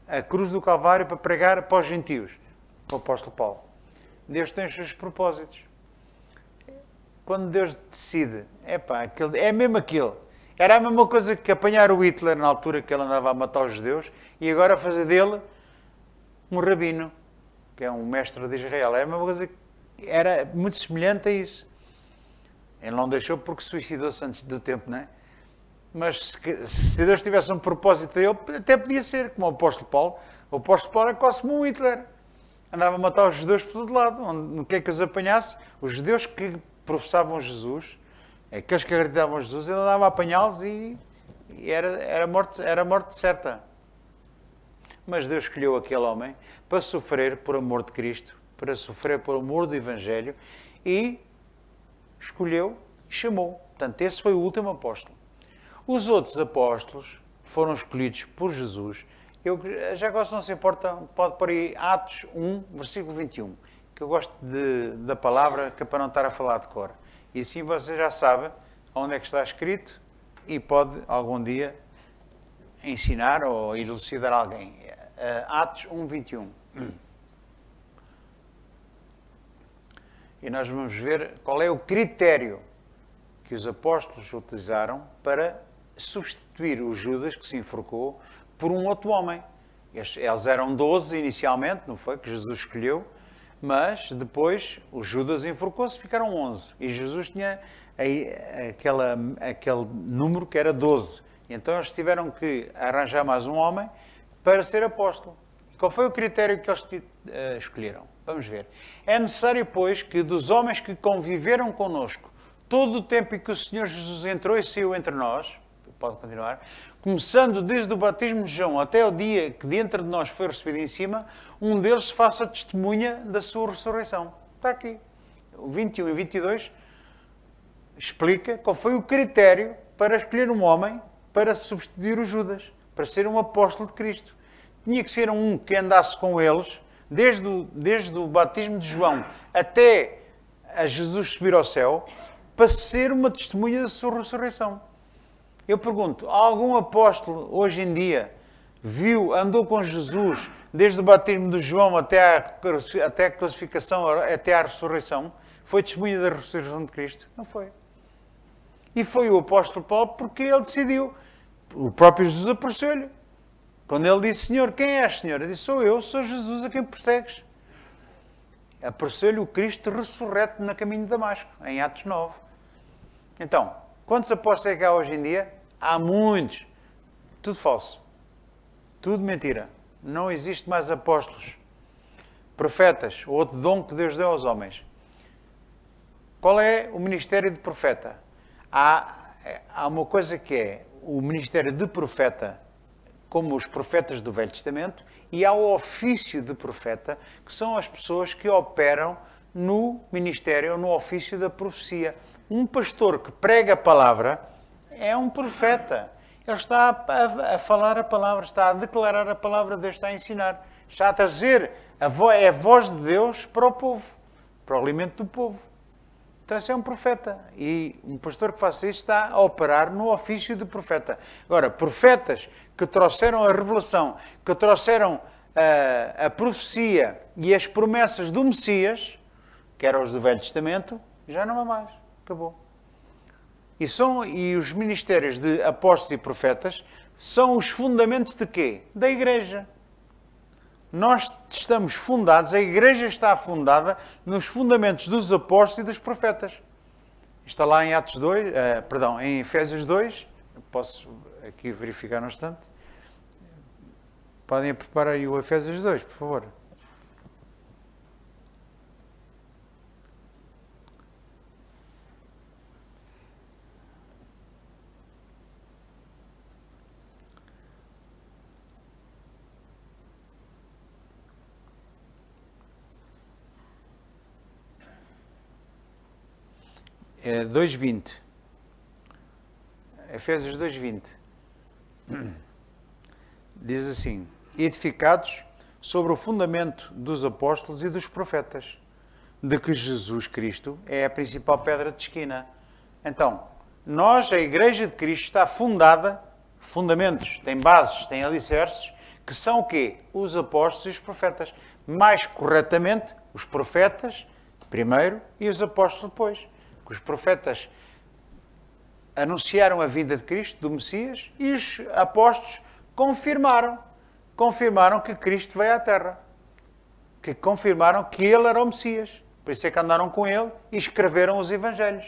a cruz do Calvário, para pregar para os gentios. O apóstolo Paulo. Deus tem os seus propósitos. Quando Deus decide, é mesmo aquilo. Era a mesma coisa que apanhar o Hitler na altura que ele andava a matar os judeus e agora fazer dele um rabino, que é um mestre de Israel. Era a mesma coisa, era muito semelhante a isso. Ele não deixou porque suicidou-se antes do tempo, não é? Mas se Deus tivesse um propósito a ele, até podia ser, como o apóstolo Paulo. O apóstolo Paulo é quase como um Hitler. Andava a matar os judeus por todo lado. Onde quer que os apanhasse, os judeus que professavam Jesus, aqueles que acreditavam em Jesus, ele andava a apanhá-los e era morte certa. Mas Deus escolheu aquele homem para sofrer por amor de Cristo, para sofrer por amor do Evangelho e escolheu chamou. Portanto, esse foi o último apóstolo. Os outros apóstolos foram escolhidos por Jesus. Eu já gosto, não se importa, pode pôr aí Atos 1, versículo 21, que eu gosto da palavra, que é para não estar a falar de cor. E assim você já sabe onde é que está escrito e pode, algum dia, ensinar ou elucidar alguém. Atos 1, 21. E nós vamos ver qual é o critério que os apóstolos utilizaram para substituir o Judas, que se enforcou, por um outro homem. Eles eram 12 inicialmente, não foi? Que Jesus escolheu, mas depois o Judas enforcou-se, ficaram 11. E Jesus tinha aquele número que era 12. Então eles tiveram que arranjar mais um homem para ser apóstolo. E qual foi o critério que eles escolheram? Vamos ver. É necessário, pois, que dos homens que conviveram connosco todo o tempo em que o Senhor Jesus entrou e saiu entre nós, pode continuar, começando desde o batismo de João até o dia que dentro de nós foi recebido em cima, um deles faça testemunha da sua ressurreição. Está aqui. O 21 e 22 explica qual foi o critério para escolher um homem para substituir o Judas, para ser um apóstolo de Cristo. Tinha que ser um que andasse com eles, desde o batismo de João até a Jesus subir ao céu, para ser uma testemunha da sua ressurreição. Eu pergunto, algum apóstolo hoje em dia andou com Jesus desde o batismo de João até a classificação, até à ressurreição? Foi testemunha da ressurreição de Cristo? Não foi. E foi o apóstolo Paulo porque ele decidiu. O próprio Jesus apareceu-lhe. Quando ele disse, Senhor, quem és, Senhor? Ele disse, sou Jesus a quem persegues. Apareceu-lhe o Cristo ressurreto na caminho de Damasco, em Atos 9. Então, quantos apóstolos é que há hoje em dia? Há muitos. Tudo falso. Tudo mentira. Não existe mais apóstolos. Profetas, outro dom que Deus deu aos homens. Qual é o ministério de profeta? Há uma coisa que é o ministério de profeta, como os profetas do Velho Testamento, e há o ofício de profeta, que são as pessoas que operam no ministério ou no ofício da profecia. Um pastor que prega a palavra é um profeta. Ele está a falar a palavra, está a declarar a palavra de Deus, está a ensinar. Está a trazer a voz de Deus para o povo, para o alimento do povo. Então, esse é um profeta. E um pastor que faça isso está a operar no ofício de profeta. Agora, profetas que trouxeram a revelação, que trouxeram a profecia e as promessas do Messias, que eram os do Velho Testamento, já não há mais. Acabou. E os ministérios de apóstolos e profetas são os fundamentos de quê? Da Igreja. Nós estamos fundados, a Igreja está fundada nos fundamentos dos apóstolos e dos profetas. Está lá em Atos 2, em Efésios 2, posso aqui verificar um instante. Podem preparar aí o Efésios 2, por favor. É 2:20. Efésios 2:20. Diz assim: edificados sobre o fundamento dos apóstolos e dos profetas, de que Jesus Cristo é a principal pedra de esquina. Então, a Igreja de Cristo, está fundada, fundamentos, tem bases, tem alicerces, que são o quê? Os apóstolos e os profetas. Mais corretamente, os profetas primeiro e os apóstolos depois. Os profetas anunciaram a vinda de Cristo, do Messias, e os apóstolos confirmaram que Cristo veio à Terra. Que confirmaram que Ele era o Messias. Por isso é que andaram com Ele e escreveram os Evangelhos.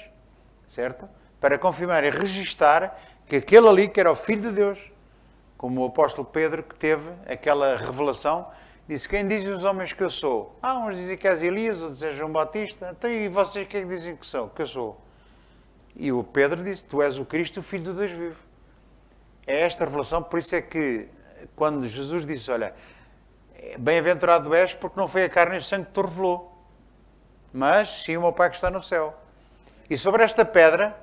Certo? Para confirmar e registar que aquele ali que era o Filho de Deus. Como o apóstolo Pedro, que teve aquela revelação, disse, quem dizem os homens que eu sou? Uns dizem que és Elias, outros és João Batista. Então, e vocês que é que dizem que eu sou? E o Pedro disse, tu és o Cristo, o Filho de Deus vivo. É esta revelação, por isso é que, quando Jesus disse, olha, bem-aventurado és, porque não foi a carne e o sangue que te revelou, mas sim o meu Pai que está no céu. E sobre esta pedra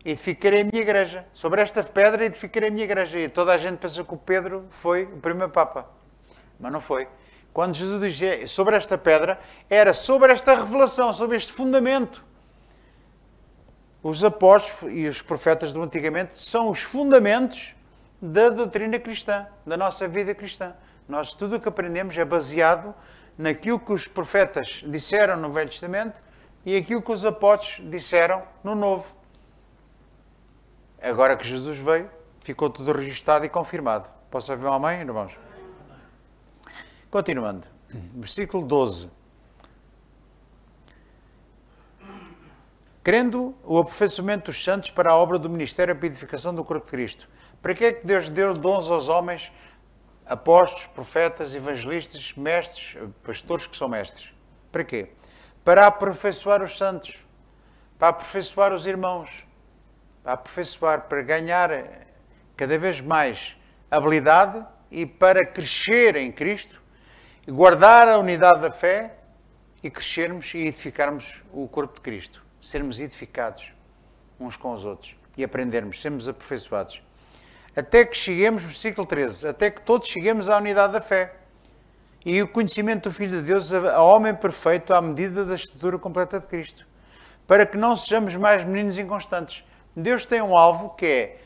edificarei a minha igreja. Sobre esta pedra edificarei a minha igreja. E toda a gente pensa que o Pedro foi o primeiro Papa. Mas não foi. Quando Jesus diz sobre esta pedra, era sobre esta revelação, sobre este fundamento. Os apóstolos e os profetas do antigamente são os fundamentos da doutrina cristã, da nossa vida cristã. Nós, tudo o que aprendemos é baseado naquilo que os profetas disseram no Velho Testamento e aquilo que os apóstolos disseram no Novo. Agora que Jesus veio, ficou tudo registado e confirmado. Posso ouvir um amém, irmãos? Continuando. Versículo 12. Querendo o aperfeiçoamento dos santos para a obra do ministério e a edificação do corpo de Cristo. Para que é que Deus deu dons aos homens, apóstolos, profetas, evangelistas, mestres, pastores que são mestres? Para quê? Para aperfeiçoar os santos, para aperfeiçoar os irmãos, para aperfeiçoar, para ganhar cada vez mais habilidade e para crescer em Cristo, guardar a unidade da fé e crescermos e edificarmos o corpo de Cristo. Sermos edificados uns com os outros e aprendermos, sermos aperfeiçoados. Até que cheguemos, versículo 13, até que todos cheguemos à unidade da fé e o conhecimento do Filho de Deus, a homem perfeito à medida da estatura completa de Cristo, para que não sejamos mais meninos inconstantes. Deus tem um alvo que é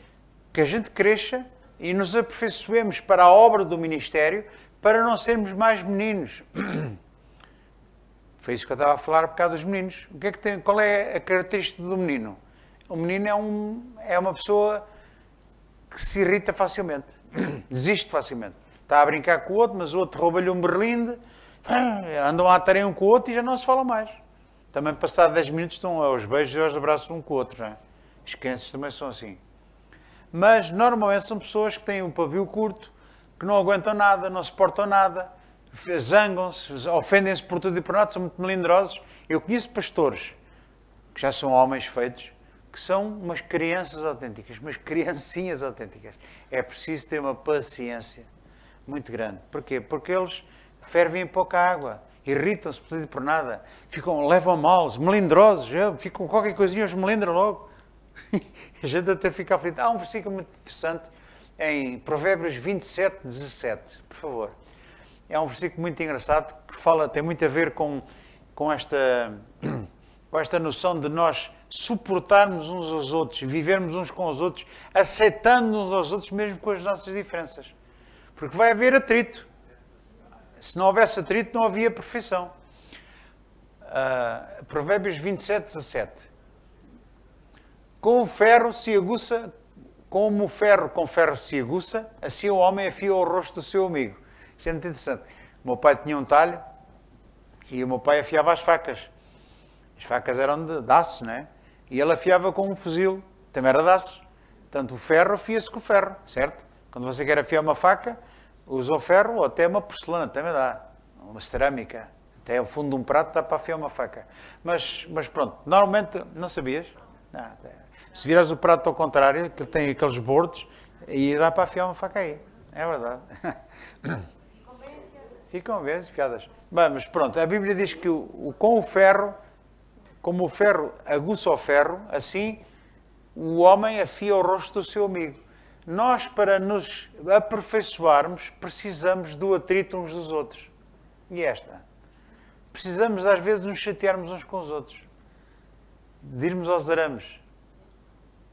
que a gente cresça e nos aperfeiçoemos para a obra do ministério, para não sermos mais meninos. Foi isso que eu estava a falar por causa dos meninos. O que é que tem, qual é a característica do menino? O menino é uma pessoa que se irrita facilmente, desiste facilmente. Está a brincar com o outro, mas o outro rouba-lhe um berlinde, andam a atarem um com o outro e já não se falam mais. Também, passado 10 minutos, estão aos beijos e aos abraços um com o outro. Não é? As crianças também são assim. Mas, normalmente, são pessoas que têm um pavio curto, que não aguentam nada, não suportam nada, zangam-se, ofendem-se por tudo e por nada, são muito melindrosos. Eu conheço pastores, que já são homens feitos, que são umas crianças autênticas, umas criancinhas autênticas. É preciso ter uma paciência muito grande. Porquê? Porque eles fervem em pouca água, irritam-se por tudo e por nada, levam mal, melindrosos, ficam qualquer coisinha, os melindram logo. A gente até fica aflito. Há um versículo muito interessante em Provérbios 27, 17, por favor. É um versículo muito engraçado que tem muito a ver com esta noção de nós suportarmos uns aos outros, vivermos uns com os outros, aceitando uns aos outros mesmo com as nossas diferenças. Porque vai haver atrito. Se não houvesse atrito, não havia perfeição. Provérbios 27, 17. Com o ferro se aguça, como o ferro com ferro se aguça, assim o homem afia o rosto do seu amigo. Isto é muito interessante. O meu pai tinha um talho e o meu pai afiava as facas. As facas eram de aço, não é? E ele afiava com um fuzil, também era de aço. Portanto, o ferro afia-se com o ferro, certo? Quando você quer afiar uma faca, usa o ferro ou até uma porcelana, também dá. Uma cerâmica. Até o fundo de um prato dá para afiar uma faca. Mas pronto, normalmente, não sabias? Não, se virares o prato ao contrário, que tem aqueles bordos, e dá para afiar uma faca aí. É verdade. Ficam bem afiadas. Bem, mas pronto, a Bíblia diz que com o ferro, como o ferro aguça o ferro, assim o homem afia o rosto do seu amigo. Nós, para nos aperfeiçoarmos, precisamos do atrito uns dos outros. E precisamos às vezes nos chatearmos uns com os outros. De irmos aos arames.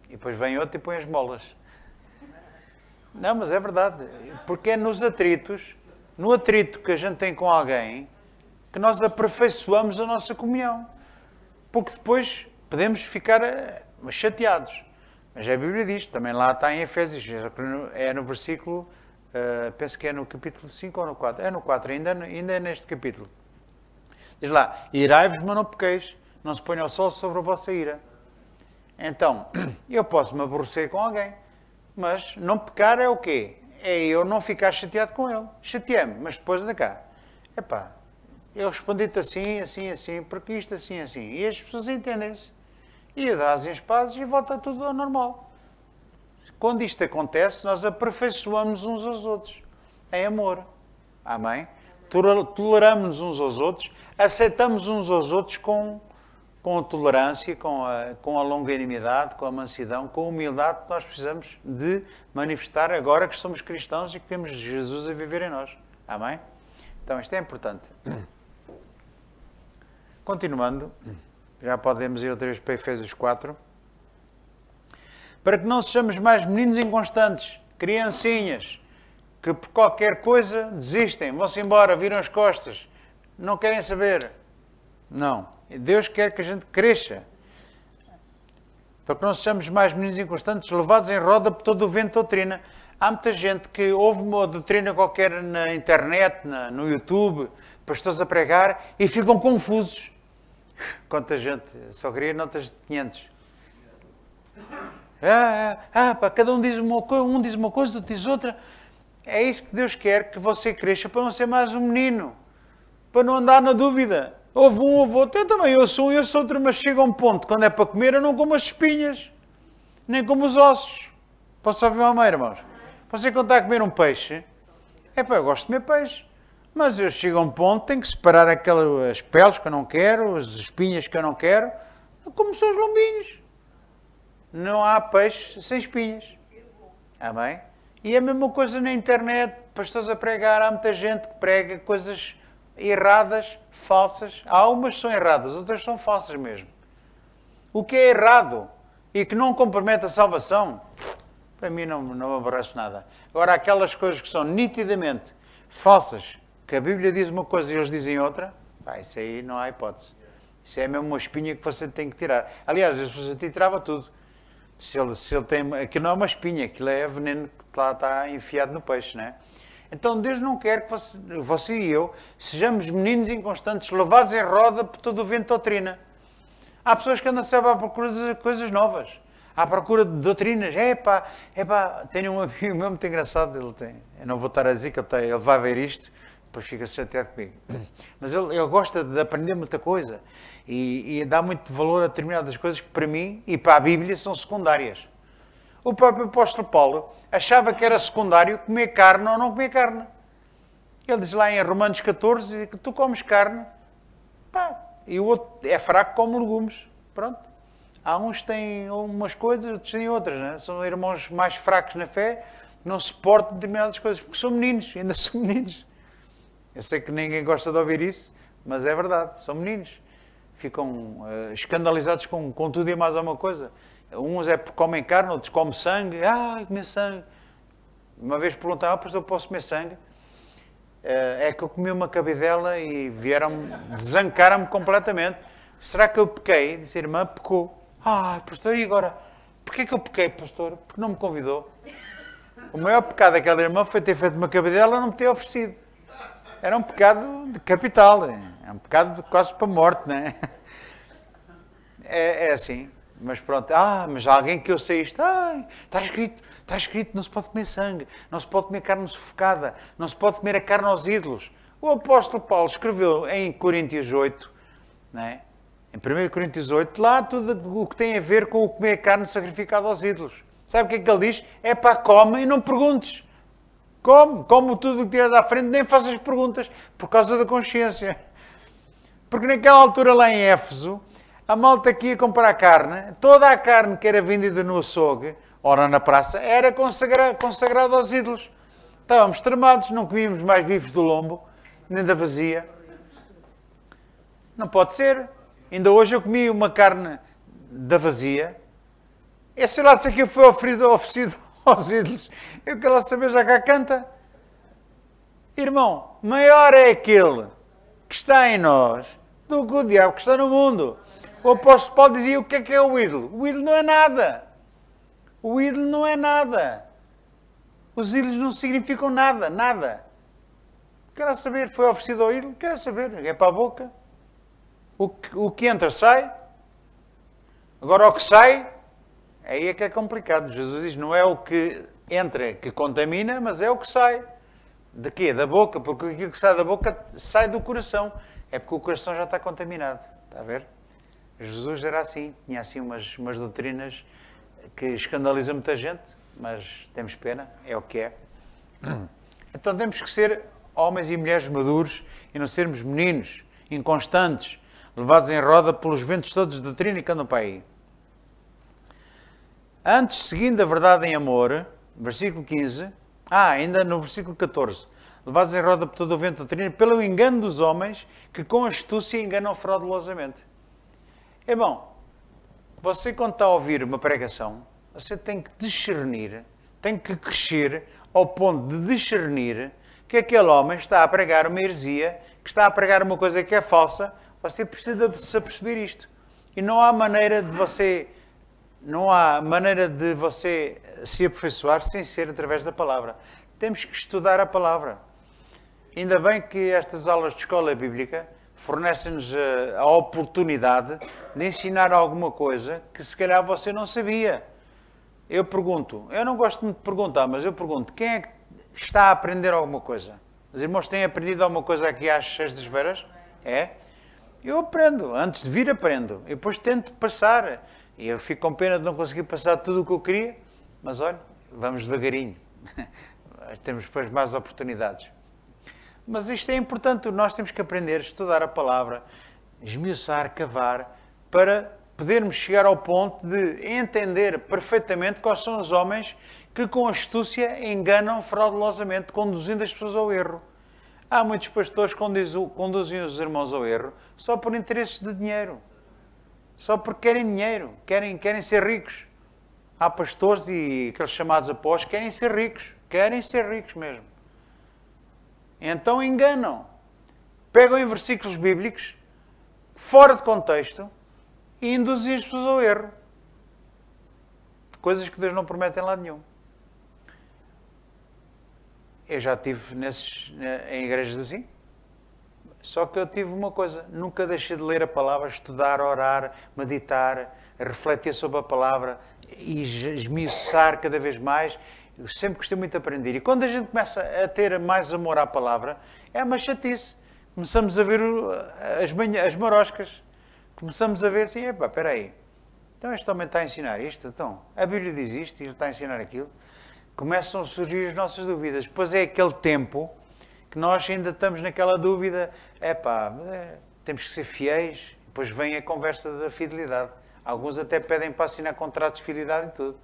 E depois vem outro e põe as molas. Não, mas é verdade. Porque é nos atritos, no atrito que a gente tem com alguém, que nós aperfeiçoamos a nossa comunhão. Porque depois podemos ficar chateados. Mas a Bíblia diz, também lá está em Efésios, é no versículo, penso que é no capítulo 5 ou no 4. É no 4, ainda é neste capítulo. Diz lá, irai-vos, mas não pequeis, não se ponha o sol sobre a vossa ira. Então, eu posso me aborrecer com alguém, mas não pecar é o quê? É eu não ficar chateado com ele. Chateei-me, mas depois anda cá. Epá, eu respondi-te assim, assim, assim, porque isto assim, assim. E as pessoas entendem-se. E dás as pazes e volta tudo ao normal. Quando isto acontece, nós aperfeiçoamos uns aos outros. Em amor. Amém? Toleramos uns aos outros, aceitamos uns aos outros com com a tolerância, com a longanimidade, com a mansidão, com a humildade que nós precisamos de manifestar agora que somos cristãos e que temos Jesus a viver em nós. Amém? Então, isto é importante. Continuando, já podemos ir outra vez para Efésios 4. Para que não sejamos mais meninos inconstantes, criancinhas, que por qualquer coisa desistem, vão-se embora, viram as costas, não querem saber. Não. Deus quer que a gente cresça. Para que não sejamos mais meninos inconstantes, levados em roda por todo o vento de doutrina. Há muita gente que ouve uma doutrina qualquer na internet, no YouTube, pastores a pregar, e ficam confusos. Quanta gente, só queria notas de 500. Pá, cada um diz uma coisa, outro diz outra. É isso que Deus quer, que você cresça para não ser mais um menino, para não andar na dúvida. Houve um, houve outro, eu também ouço um e ouço outro, mas chega a um ponto, quando é para comer, eu não como as espinhas, nem como os ossos. Posso ouvir uma mãe, irmãos? Você quando está a comer um peixe, eu gosto de comer peixe, mas eu chego a um ponto, tenho que separar as peles que eu não quero, as espinhas que eu não quero, como são os lombinhos. Não há peixe sem espinhas. Amém? E é a mesma coisa na internet, pastores a pregar, há muita gente que prega coisas erradas, falsas. Há umas que são erradas, outras são falsas mesmo. O que é errado e que não compromete a salvação, para mim não me aborrece nada. Agora, aquelas coisas que são nitidamente falsas, que a Bíblia diz uma coisa e eles dizem outra, isso aí não há hipótese. Isso é mesmo uma espinha que você tem que tirar. Aliás, você tirava tudo. Se ele tem... Aquilo não é uma espinha, aquilo é veneno que lá está enfiado no peixe, não é? Então Deus não quer que você e eu sejamos meninos inconstantes, levados em roda por todo o vento de doutrina. Há pessoas que andam sempre à procura de coisas novas, à procura de doutrinas. Tenho um amigo meu muito engraçado, eu não vou estar a dizer que ele vai ver isto, depois fica chateado comigo. Mas ele gosta de aprender muita coisa e dá muito valor a determinadas coisas que para mim e para a Bíblia são secundárias. O próprio apóstolo Paulo achava que era secundário comer carne ou não comer carne. Ele diz lá em Romanos 14 que tu comes carne, e o outro é fraco, come legumes. Pronto. Há uns que têm umas coisas, outros têm outras, né? São irmãos mais fracos na fé, que não suportam determinadas coisas, porque são meninos, ainda são meninos. Eu sei que ninguém gosta de ouvir isso, mas é verdade, são meninos. Ficam escandalizados com tudo e mais alguma coisa. Uns é porque comem carne, outros comem sangue. Comer sangue. Uma vez perguntaram, pastor, posso comer sangue? É que eu comi uma cabidela e desancaram-me completamente. Será que eu pequei? Disse a irmã, pecou. Pastor, e agora? Porquê que eu pequei, pastor? Porque não me convidou. O maior pecado daquela irmã foi ter feito uma cabidela e não me ter oferecido. Era um pecado de capital. É um pecado quase para a morte, não é? É assim. Mas pronto, mas alguém que eu sei isto, está escrito, não se pode comer sangue, não se pode comer carne sufocada, não se pode comer a carne aos ídolos. O apóstolo Paulo escreveu em Coríntios 8, não é? Em 1 Coríntios 8, lá tudo o que tem a ver com o comer carne sacrificada aos ídolos. Sabe o que ele diz? Come e não perguntes. Come tudo o que tens à frente, nem faças perguntas, por causa da consciência. Porque naquela altura lá em Éfeso, a malta que ia comprar carne, toda a carne que era vendida no açougue, ora na praça, era consagrada aos ídolos. Estávamos tramados, não comíamos mais bifes do lombo, nem da vazia. Não pode ser. Ainda hoje eu comi uma carne da vazia. E sei lá se aquilo foi oferecido aos ídolos. Eu quero lá saber, já cá canta. Irmão, maior é aquele que está em nós do que o diabo que está no mundo. O apóstolo Paulo dizia, o que é o ídolo? O ídolo não é nada. O ídolo não é nada. Os ídolos não significam nada, nada. Quero saber, foi oferecido ao ídolo? Quero saber, é para a boca. O que entra, sai. Agora o que sai, aí é que é complicado. Jesus diz, não é o que entra que contamina, mas é o que sai. De quê? Da boca, porque aquilo que sai da boca sai do coração. É porque o coração já está contaminado. Está a ver? Jesus era assim, tinha assim umas doutrinas que escandalizam muita gente, mas temos pena, é o que é. Então temos que ser homens e mulheres maduros e não sermos meninos, inconstantes, levados em roda pelos ventos todos de doutrina que andam para aí. Antes, seguindo a verdade em amor, versículo 15, ainda no versículo 14, levados em roda por todo o vento de doutrina, pelo engano dos homens, que com astúcia enganam fraudulosamente. É bom, você quando está a ouvir uma pregação, você tem que discernir, tem que crescer ao ponto de discernir que aquele homem está a pregar uma heresia, que está a pregar uma coisa que é falsa. Você precisa de se aperceber isto. E não há maneira de você se aperfeiçoar sem ser através da palavra. Temos que estudar a palavra. Ainda bem que estas aulas de escola bíblica fornecem-nos a oportunidade de ensinar alguma coisa que se calhar você não sabia. Eu pergunto, eu não gosto muito de perguntar, mas eu pergunto, quem é que está a aprender alguma coisa? Os irmãos têm aprendido alguma coisa aqui às sextas-feiras? É? Eu aprendo, antes de vir aprendo, e depois tento passar. E eu fico com pena de não conseguir passar tudo o que eu queria, mas olha, vamos devagarinho. Temos depois mais oportunidades. Mas isto é importante, nós temos que aprender a estudar a palavra, esmiuçar, cavar, para podermos chegar ao ponto de entender perfeitamente quais são os homens que com astúcia enganam fraudulosamente, conduzindo as pessoas ao erro. Há muitos pastores que conduzem os irmãos ao erro só por interesses de dinheiro. Só porque querem dinheiro, querem ser ricos. Há pastores e aqueles chamados apóstolos que querem ser ricos mesmo. Então enganam. Pegam em versículos bíblicos, fora de contexto, e induzem as pessoas ao erro. Coisas que Deus não promete em lado nenhum. Eu já estive em igrejas assim. Só que eu tive uma coisa, nunca deixei de ler a palavra, estudar, orar, meditar, refletir sobre a palavra e esmiuçar cada vez mais. Eu sempre gostei muito de aprender. E quando a gente começa a ter mais amor à palavra, é uma chatice. Começamos a ver as maroscas. Começamos a ver assim, espera aí. Então este homem está a ensinar isto? Então, a Bíblia diz isto e ele está a ensinar aquilo. Começam a surgir as nossas dúvidas. Depois é aquele tempo que nós ainda estamos naquela dúvida, temos que ser fiéis. Depois vem a conversa da fidelidade. Alguns até pedem para assinar contratos de fidelidade e tudo.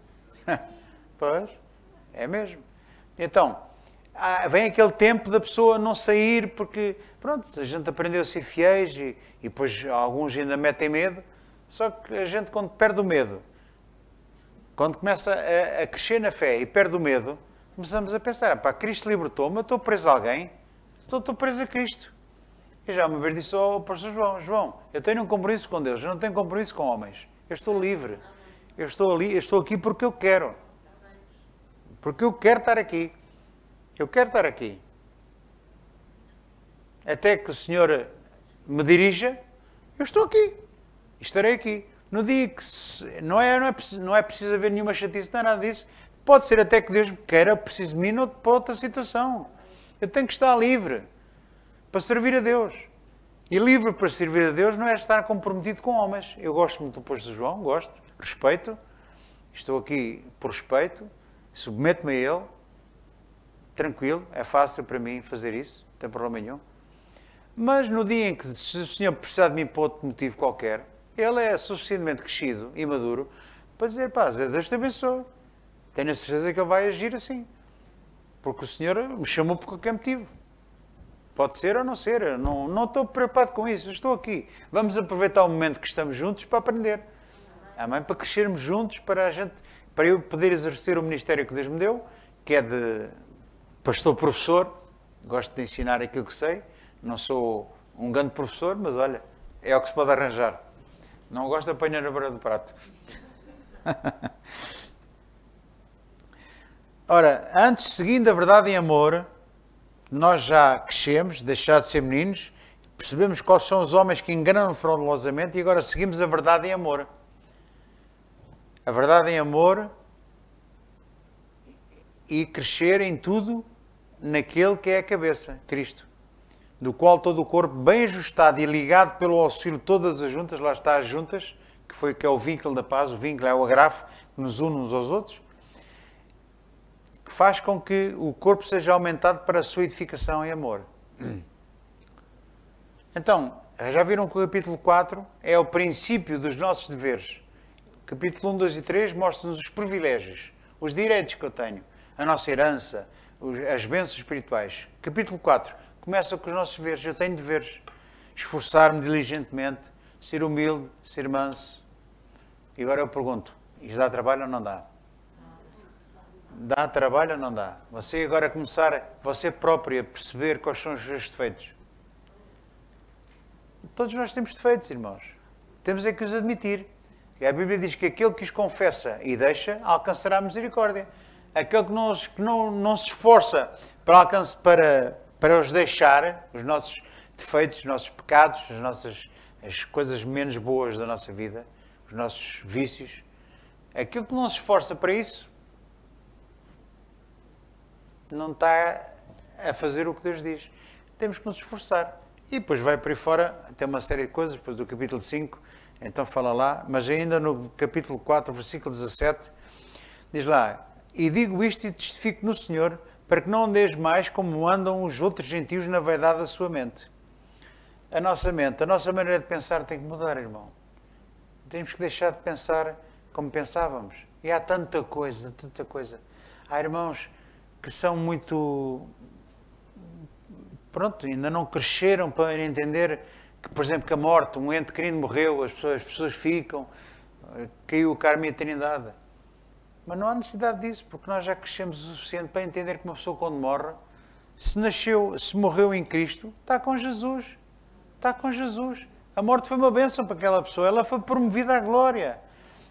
Pois, é mesmo. Então, vem aquele tempo da pessoa não sair porque, pronto, a gente aprendeu a ser fiéis e depois alguns ainda metem medo. Só que a gente, quando perde o medo, quando começa a crescer na fé e perde o medo, começamos a pensar, Cristo libertou-me, eu estou preso a alguém, estou preso a Cristo. Eu já uma vez disse ao pastor João, eu tenho um compromisso com Deus, eu não tenho compromisso com homens. Eu estou livre. Eu estou aqui porque eu quero. Porque eu quero estar aqui. Eu quero estar aqui. Até que o Senhor me dirija, eu estou aqui. Estarei aqui. No dia que não é preciso haver nenhuma chatice, não é nada disso. Pode ser até que Deus me queira, preciso de mim para outra situação. Eu tenho que estar livre para servir a Deus. E livre para servir a Deus não é estar comprometido com homens. Eu gosto muito do pastor João, gosto, respeito. Estou aqui por respeito, submeto-me a ele. Tranquilo, é fácil para mim fazer isso, não tem problema nenhum. Mas no dia em que se o Senhor precisar de mim por outro motivo qualquer, ele é suficientemente crescido e maduro para dizer, Deus te abençoe. Tenho a certeza que ele vai agir assim. Porque o Senhor me chamou por qualquer motivo. Pode ser ou não ser. Eu não estou preocupado com isso. Eu estou aqui. Vamos aproveitar o momento que estamos juntos para aprender. Amém? Para crescermos juntos, para eu poder exercer o ministério que Deus me deu, que é de pastor-professor. Gosto de ensinar aquilo que sei. Não sou um grande professor, mas olha, é o que se pode arranjar. Não gosto de apanhar a beira do prato. Ora, antes, seguindo a verdade em amor, nós já crescemos, deixar de ser meninos, percebemos quais são os homens que enganam fraudulosamente e agora seguimos a verdade em amor. A verdade em amor e crescer em tudo naquele que é a cabeça, Cristo, do qual todo o corpo, bem ajustado e ligado pelo auxílio de todas as juntas, lá está as juntas, que é o vínculo da paz, o vínculo é o agrafo que nos une uns aos outros, que faz com que o corpo seja aumentado para a sua edificação em amor. Então, já viram que o capítulo 4 é o princípio dos nossos deveres. Capítulo 1, 2 e 3 mostra-nos os privilégios, os direitos que eu tenho, a nossa herança, as bênçãos espirituais. Capítulo 4 começa com os nossos deveres. Eu tenho deveres. Esforçar-me diligentemente, ser humilde, ser manso. E agora eu pergunto, isto dá trabalho ou não dá? Dá trabalho ou não dá? Você agora começar, você próprio, a perceber quais são os seus defeitos. Todos nós temos defeitos, irmãos. Temos é que os admitir. E a Bíblia diz que aquele que os confessa e deixa, alcançará a misericórdia. Aquele que não se esforça para os deixar, os nossos defeitos, os nossos pecados, as coisas menos boas da nossa vida, os nossos vícios, aquele que não se esforça para isso, não está a fazer o que Deus diz. Temos que nos esforçar. E depois vai por aí fora, tem uma série de coisas, depois do capítulo 5, então fala lá, mas ainda no capítulo 4, versículo 17, diz lá, e digo isto e testifico no Senhor, para que não andeis mais como andam os outros gentios na vaidade da sua mente. A nossa mente, a nossa maneira de pensar tem que mudar, irmão. Temos que deixar de pensar como pensávamos. E há tanta coisa, tanta coisa. Há irmãos que são muito... Pronto, ainda não cresceram para entender que, por exemplo, que a morte, um ente querido morreu, as pessoas ficam, caiu o karma e a eternidade. Mas não há necessidade disso, porque nós já crescemos o suficiente para entender que uma pessoa quando morre, se morreu em Cristo, está com Jesus. Está com Jesus. A morte foi uma bênção para aquela pessoa, ela foi promovida à glória.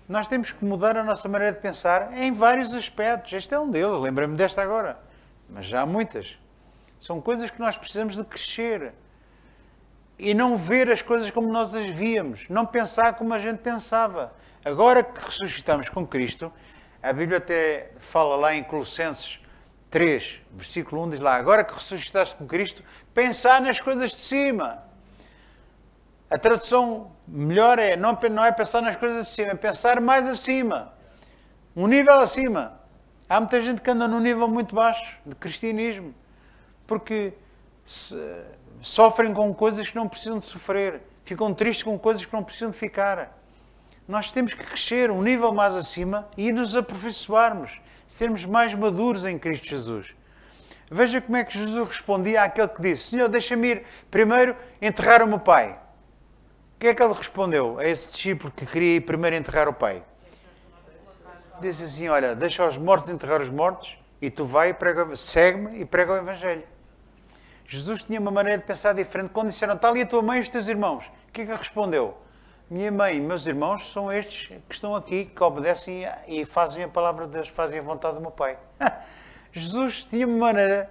Nós temos que mudar a nossa maneira de pensar em vários aspectos. Este é um deles, lembrei-me desta agora. Mas já há muitas. São coisas que nós precisamos de crescer. E não ver as coisas como nós as víamos. Não pensar como a gente pensava. Agora que ressuscitamos com Cristo, a Bíblia até fala lá em Colossenses 3, versículo 1, diz lá, agora que ressuscitaste com Cristo, pensar nas coisas de cima. A tradução melhor não é pensar nas coisas de cima, é pensar mais acima. Um nível acima. Há muita gente que anda num nível muito baixo de cristianismo. Porque sofrem com coisas que não precisam de sofrer. Ficam tristes com coisas que não precisam de ficar. Nós temos que crescer um nível mais acima e nos aperfeiçoarmos. Sermos mais maduros em Cristo Jesus. Veja como é que Jesus respondia àquele que disse, Senhor, deixa-me ir primeiro enterrar o meu pai. O que é que ele respondeu a esse discípulo que queria ir primeiro enterrar o pai? Disse assim, olha, deixa os mortos enterrar os mortos e tu vai e segue-me e prega o Evangelho. Jesus tinha uma maneira de pensar diferente. Quando disseram, está ali a tua mãe e os teus irmãos. O que é que ele respondeu? Minha mãe e meus irmãos são estes que estão aqui, que obedecem e fazem a palavra de Deus, fazem a vontade do meu Pai. Jesus tinha uma maneira,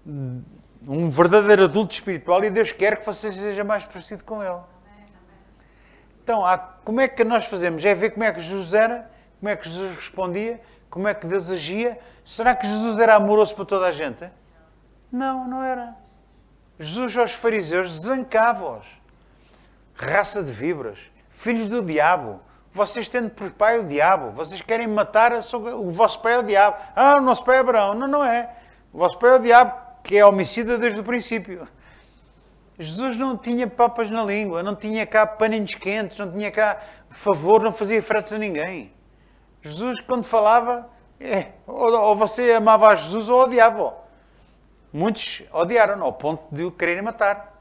um verdadeiro adulto espiritual e Deus quer que você seja mais parecido com Ele. Então, como é que nós fazemos? É ver como é que Jesus era, como é que Jesus respondia, como é que Deus agia. Será que Jesus era amoroso para toda a gente? Não, não era. Jesus aos fariseus zancava-os. Raça de víboras, filhos do diabo. Vocês tendo por pai o diabo. Vocês querem matar o vosso pai é o diabo. Ah, o nosso pai é Abraão. Não, não é. O vosso pai é o diabo, que é homicida desde o princípio. Jesus não tinha papas na língua, não tinha cá paninhos quentes, não tinha cá favor, não fazia fretes a ninguém. Jesus, quando falava, ou você amava a Jesus ou odiava-o. Muitos odiaram ao ponto de o quererem matar.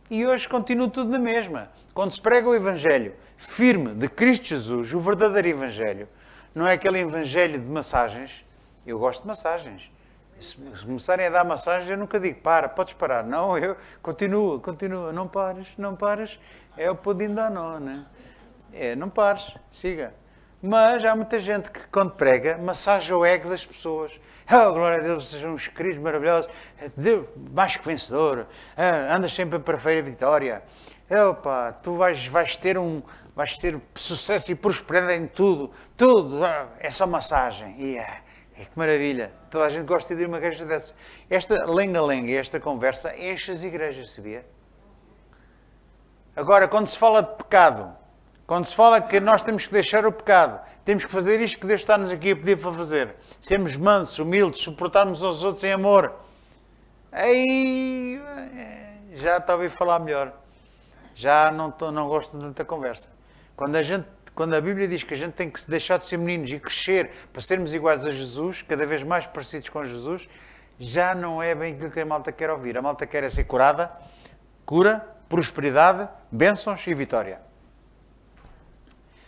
E hoje continua tudo na mesma. Quando se prega o Evangelho firme de Cristo Jesus, o verdadeiro Evangelho, não é aquele Evangelho de massagens. Eu gosto de massagens. Se começarem a dar massagens, eu nunca digo, podes parar. Não, eu continuo. Não pares. É o pudim da nona. Não pares, siga. Mas há muita gente que, quando prega, massaja o ego das pessoas. Oh, glória a Deus, sejam uns queridos maravilhosos. Deus, mais que vencedor. Andas sempre para a feira vitória. Opa, tu vais ter sucesso e prosperidade em tudo. Tudo. É só massagem. Que maravilha. Toda a gente gosta de ir a uma igreja dessa. Esta lenga-lenga, esta conversa, enche as igrejas, sabia? Agora, quando se fala de pecado, quando se fala que nós temos que deixar o pecado, temos que fazer isto que Deus está-nos aqui a pedir para fazer. Sermos mansos, humildes, suportarmos aos outros em amor. Aí já te ouvi falar melhor. Já não gosto de muita conversa. Quando a Bíblia diz que a gente tem que se deixar de ser meninos e crescer para sermos iguais a Jesus, cada vez mais parecidos com Jesus, já não é bem aquilo que a malta quer ouvir. A malta quer é ser curada, cura, prosperidade, bênçãos e vitória.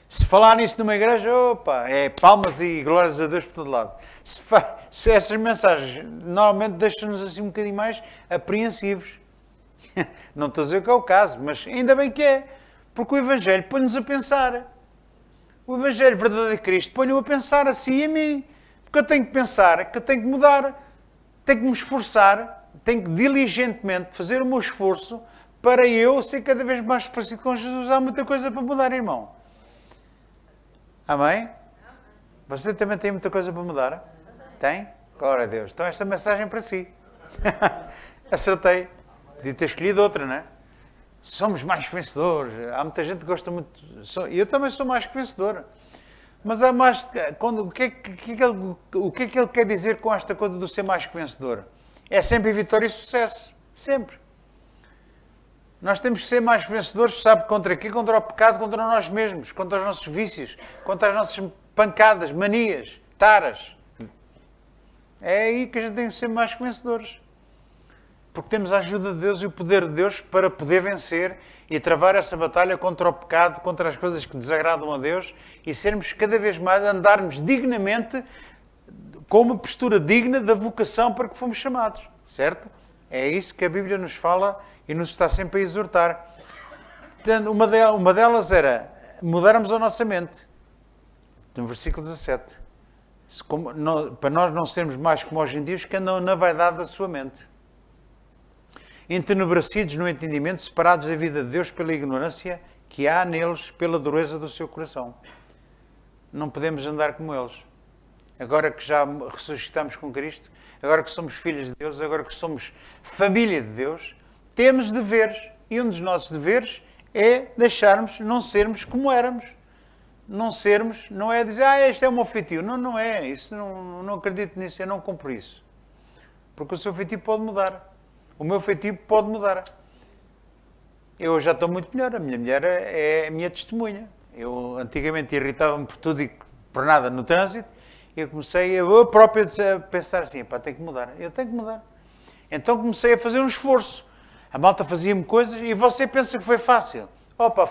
Se falar nisso numa igreja, opa, é palmas e glórias a Deus por todo lado. Se essas mensagens normalmente deixam-nos assim um bocadinho mais apreensivos. Não estou a dizer que é o caso, mas ainda bem que é. Porque o Evangelho põe-nos a pensar. O Evangelho verdadeiro de Cristo põe-nos a pensar a si e a mim. Porque eu tenho que pensar, que eu tenho que mudar. Tenho que me esforçar, tenho que diligentemente fazer o meu esforço para eu ser cada vez mais parecido com Jesus. Há muita coisa para mudar, irmão. Amém? Você também tem muita coisa para mudar? Tem? Glória a Deus. Então esta mensagem é para si. Acertei. Podia ter escolhido outra, não é? Somos mais vencedores. Há muita gente que gosta muito. Eu também sou mais que vencedor. Mas há mais. O que é que ele quer dizer com esta coisa do ser mais que vencedor? É sempre vitória e sucesso. Sempre. Nós temos que ser mais vencedores, sabe contra quê? Contra o pecado, contra nós mesmos, contra os nossos vícios, contra as nossas pancadas, manias, taras. É aí que a gente tem que ser mais que vencedores. Porque temos a ajuda de Deus e o poder de Deus para poder vencer e travar essa batalha contra o pecado, contra as coisas que desagradam a Deus e sermos cada vez mais, andarmos dignamente, com uma postura digna da vocação para que fomos chamados. Certo? É isso que a Bíblia nos fala e nos está sempre a exortar. Uma delas era mudarmos a nossa mente. No versículo 17. Para nós não sermos mais como os gentios que andam na vaidade da sua mente. Entenebrecidos no entendimento, separados da vida de Deus pela ignorância que há neles, pela dureza do seu coração. Não podemos andar como eles. Agora que já ressuscitamos com Cristo, agora que somos filhos de Deus, agora que somos família de Deus, temos deveres. E um dos nossos deveres é deixarmos, não sermos como éramos. Não sermos, não é dizer, este é o meu feitio. Não, não é. Isso, não acredito nisso, eu não cumpro isso. Porque o seu feitio pode mudar. O meu feitio pode mudar. Eu já estou muito melhor. A minha mulher é a minha testemunha. Eu antigamente irritava-me por tudo e por nada no trânsito. Eu comecei, eu próprio, a pensar assim, tenho que mudar. Eu tenho que mudar. Então comecei a fazer um esforço. A malta fazia-me coisas e você pensa que foi fácil.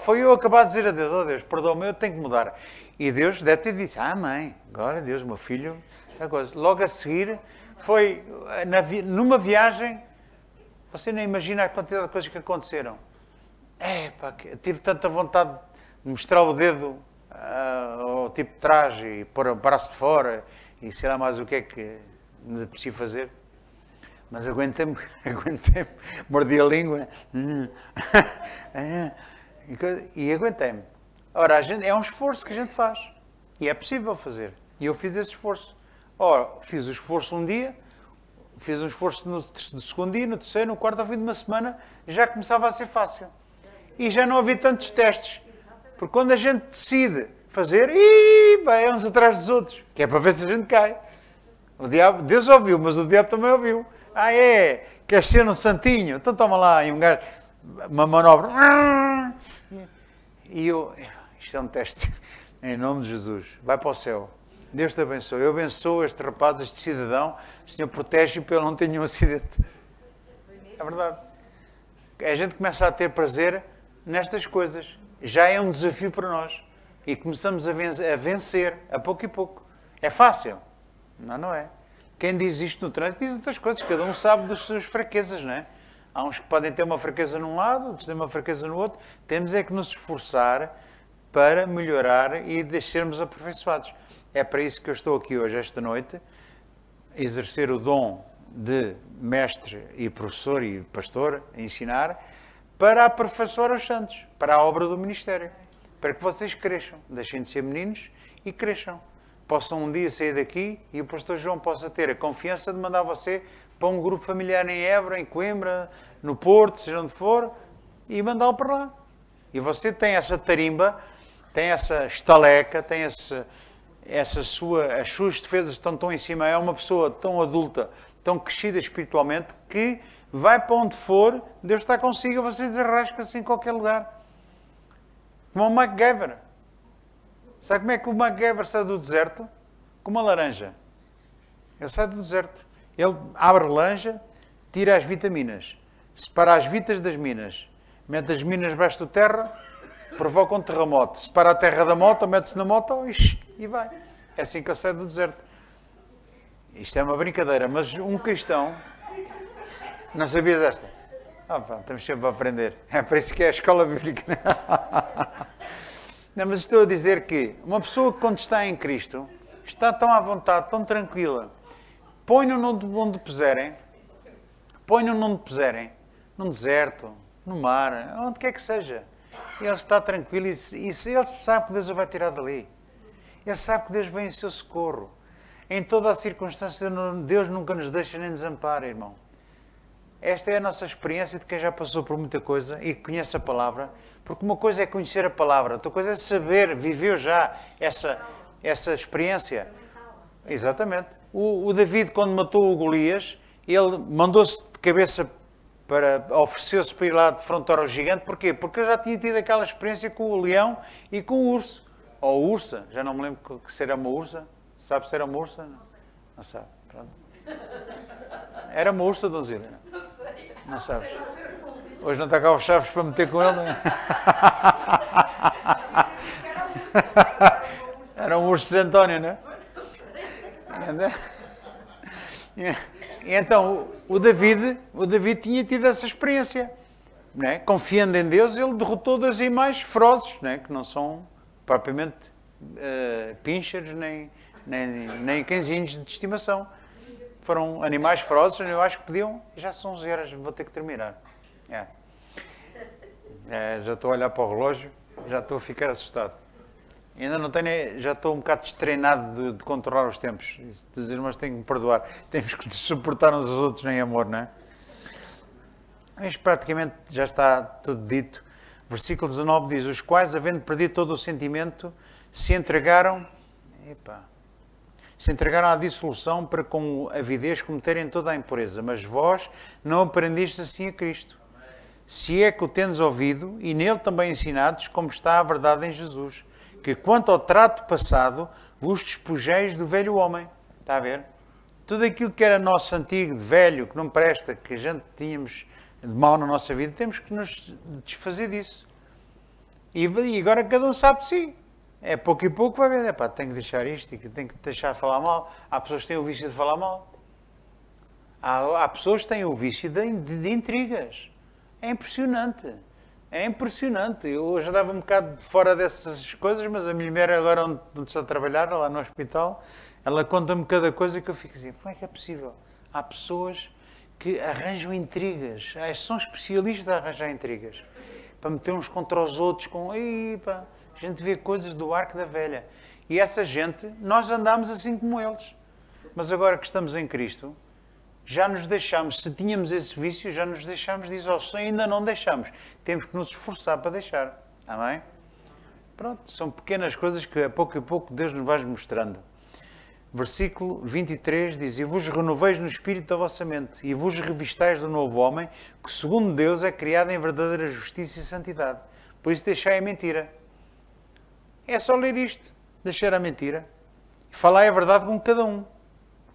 Foi eu acabar de dizer a Deus, Deus, perdoa-me, eu tenho que mudar. E Deus deve ter dito, mãe, glória a Deus, meu filho, a coisa. Logo a seguir, foi numa viagem, você nem imagina a quantidade de coisas que aconteceram. Tive tanta vontade de mostrar o dedo ao tipo de traje e pôr o braço de fora e sei lá mais o que é que me preciso fazer. Mas aguentei-me, mordi a língua e aguentei-me. Ora, é um esforço que a gente faz e é possível fazer. E eu fiz esse esforço. Fiz o esforço um dia, fiz um esforço no segundo dia, no terceiro, no quarto, ao fim de uma semana, já começava a ser fácil. E já não havia tantos testes. Porque quando a gente decide fazer, vai uns atrás dos outros, que é para ver se a gente cai. O diabo, Deus ouviu, mas o diabo também ouviu. Queres ser um santinho? Então toma lá, e um gajo, uma manobra. E isto é um teste. Em nome de Jesus, vai para o céu. Deus te abençoe. Eu abençoo este rapaz, este cidadão. O Senhor protege-o para ele não ter nenhum acidente. É verdade. A gente começa a ter prazer nestas coisas. Já é um desafio para nós. E começamos a vencer, a pouco e pouco. É fácil? Não é. Quem diz isto no trânsito diz outras coisas. Cada um sabe das suas fraquezas, não é? Há uns que podem ter uma fraqueza num lado, outros têm uma fraqueza no outro. Temos é que nos esforçar para melhorar e sermos aperfeiçoados. É para isso que eu estou aqui hoje, esta noite, exercer o dom de mestre e professor e pastor, a ensinar, para aperfeiçoar os santos, para a obra do ministério. Para que vocês cresçam, deixem de ser meninos e cresçam. Possam um dia sair daqui e o pastor João possa ter a confiança de mandar você para um grupo familiar em Évora, em Coimbra, no Porto, seja onde for, e mandá-lo para lá. E você tem essa tarimba, tem essa estaleca, tem as suas defesas estão tão em cima, é uma pessoa tão adulta, tão crescida espiritualmente, que vai para onde for, Deus está consigo e você desarrasca-se em qualquer lugar. Como o MacGyver. Sabe como é que o MacGyver sai do deserto? Com uma laranja. Ele sai do deserto. Ele abre a laranja, tira as vitaminas, separa as vitas das minas, mete as minas debaixo da terra, provoca um terremoto. Separa a terra da moto, mete-se na moto e vai. É assim que ele sai do deserto. Isto é uma brincadeira, mas um cristão... Não sabias esta? Estamos sempre a aprender. É por isso que é a escola bíblica. Não, mas estou a dizer que uma pessoa que quando está em Cristo está tão à vontade, tão tranquila. Ponham-no onde puserem. Ponham-no onde puserem. Num deserto, no mar, onde quer que seja. Ele está tranquilo e ele sabe que Deus o vai tirar dali. Ele sabe que Deus vem em seu socorro. Em toda a circunstância, Deus nunca nos deixa nem desampara, irmão. Esta é a nossa experiência de quem já passou por muita coisa e conhece a palavra. Porque uma coisa é conhecer a palavra, outra coisa é saber, viveu já essa experiência. Exatamente. O David, quando matou o Golias, ele mandou-se de cabeça ofereceu-se para ir lá de fronte ao gigante. Porquê? Porque ele já tinha tido aquela experiência com o leão e com o urso. Ou ursa, já não me lembro se era uma ursa. Sabe se era uma ursa? Não sei. Não sabe. Pronto. Era uma ursa, Donzília? Não sei. Não sabes? Hoje não está cá os chaves para meter com ele, não é? Era um urso de António, não é? E então, o David tinha tido essa experiência. Não é? Confiando em Deus, ele derrotou dois animais ferozes, não é? Que não são propriamente pinchers, nem cãezinhos de estimação. Foram animais ferozes, eu acho que podiam... Já são 11 horas, vou ter que terminar. Já estou a olhar para o relógio, já estou a ficar assustado. Ainda não tenho... Já estou um bocado destreinado de controlar os tempos. Os irmãos têm que me perdoar. Temos que suportar uns aos outros em amor, não é? Mas praticamente já está tudo dito. Versículo 19 diz: os quais, havendo perdido todo o sentimento, se entregaram à dissolução para com avidez cometerem toda a impureza. Mas vós não aprendestes assim a Cristo. Se é que o tendes ouvido e nele também ensinados, como está a verdade em Jesus. Que quanto ao trato passado, vos despojeis do velho homem. Está a ver? Tudo aquilo que era nosso antigo, velho, que não presta, que a gente tínhamos de mal na nossa vida, temos que nos desfazer disso. E agora cada um sabe de si. É pouco e pouco vai ver, tem que deixar isto e tem que deixar de falar mal. Há pessoas que têm o vício de falar mal. Há pessoas que têm o vício de intrigas. É impressionante. É impressionante. Eu já dava um bocado fora dessas coisas, mas a minha mulher agora onde está a trabalhar, lá no hospital, ela conta-me cada coisa que eu fico assim, como é que é possível? Há pessoas que arranjam intrigas. São especialistas a arranjar intrigas. Para meter uns contra os outros com... A gente vê coisas do arco da velha. E essa gente, nós andamos assim como eles. Mas agora que estamos em Cristo, já nos deixamos, se tínhamos esse vício, já nos deixamos disso. Ou se ainda não deixamos, temos que nos esforçar para deixar. Amém? Pronto, são pequenas coisas que a pouco Deus nos vai mostrando. Versículo 23 diz: e vos renoveis no espírito da vossa mente, e vos revistais do novo homem, que segundo Deus é criado em verdadeira justiça e santidade. Por isso deixai a mentira. É só ler isto, deixar a mentira. E falar a verdade com cada um,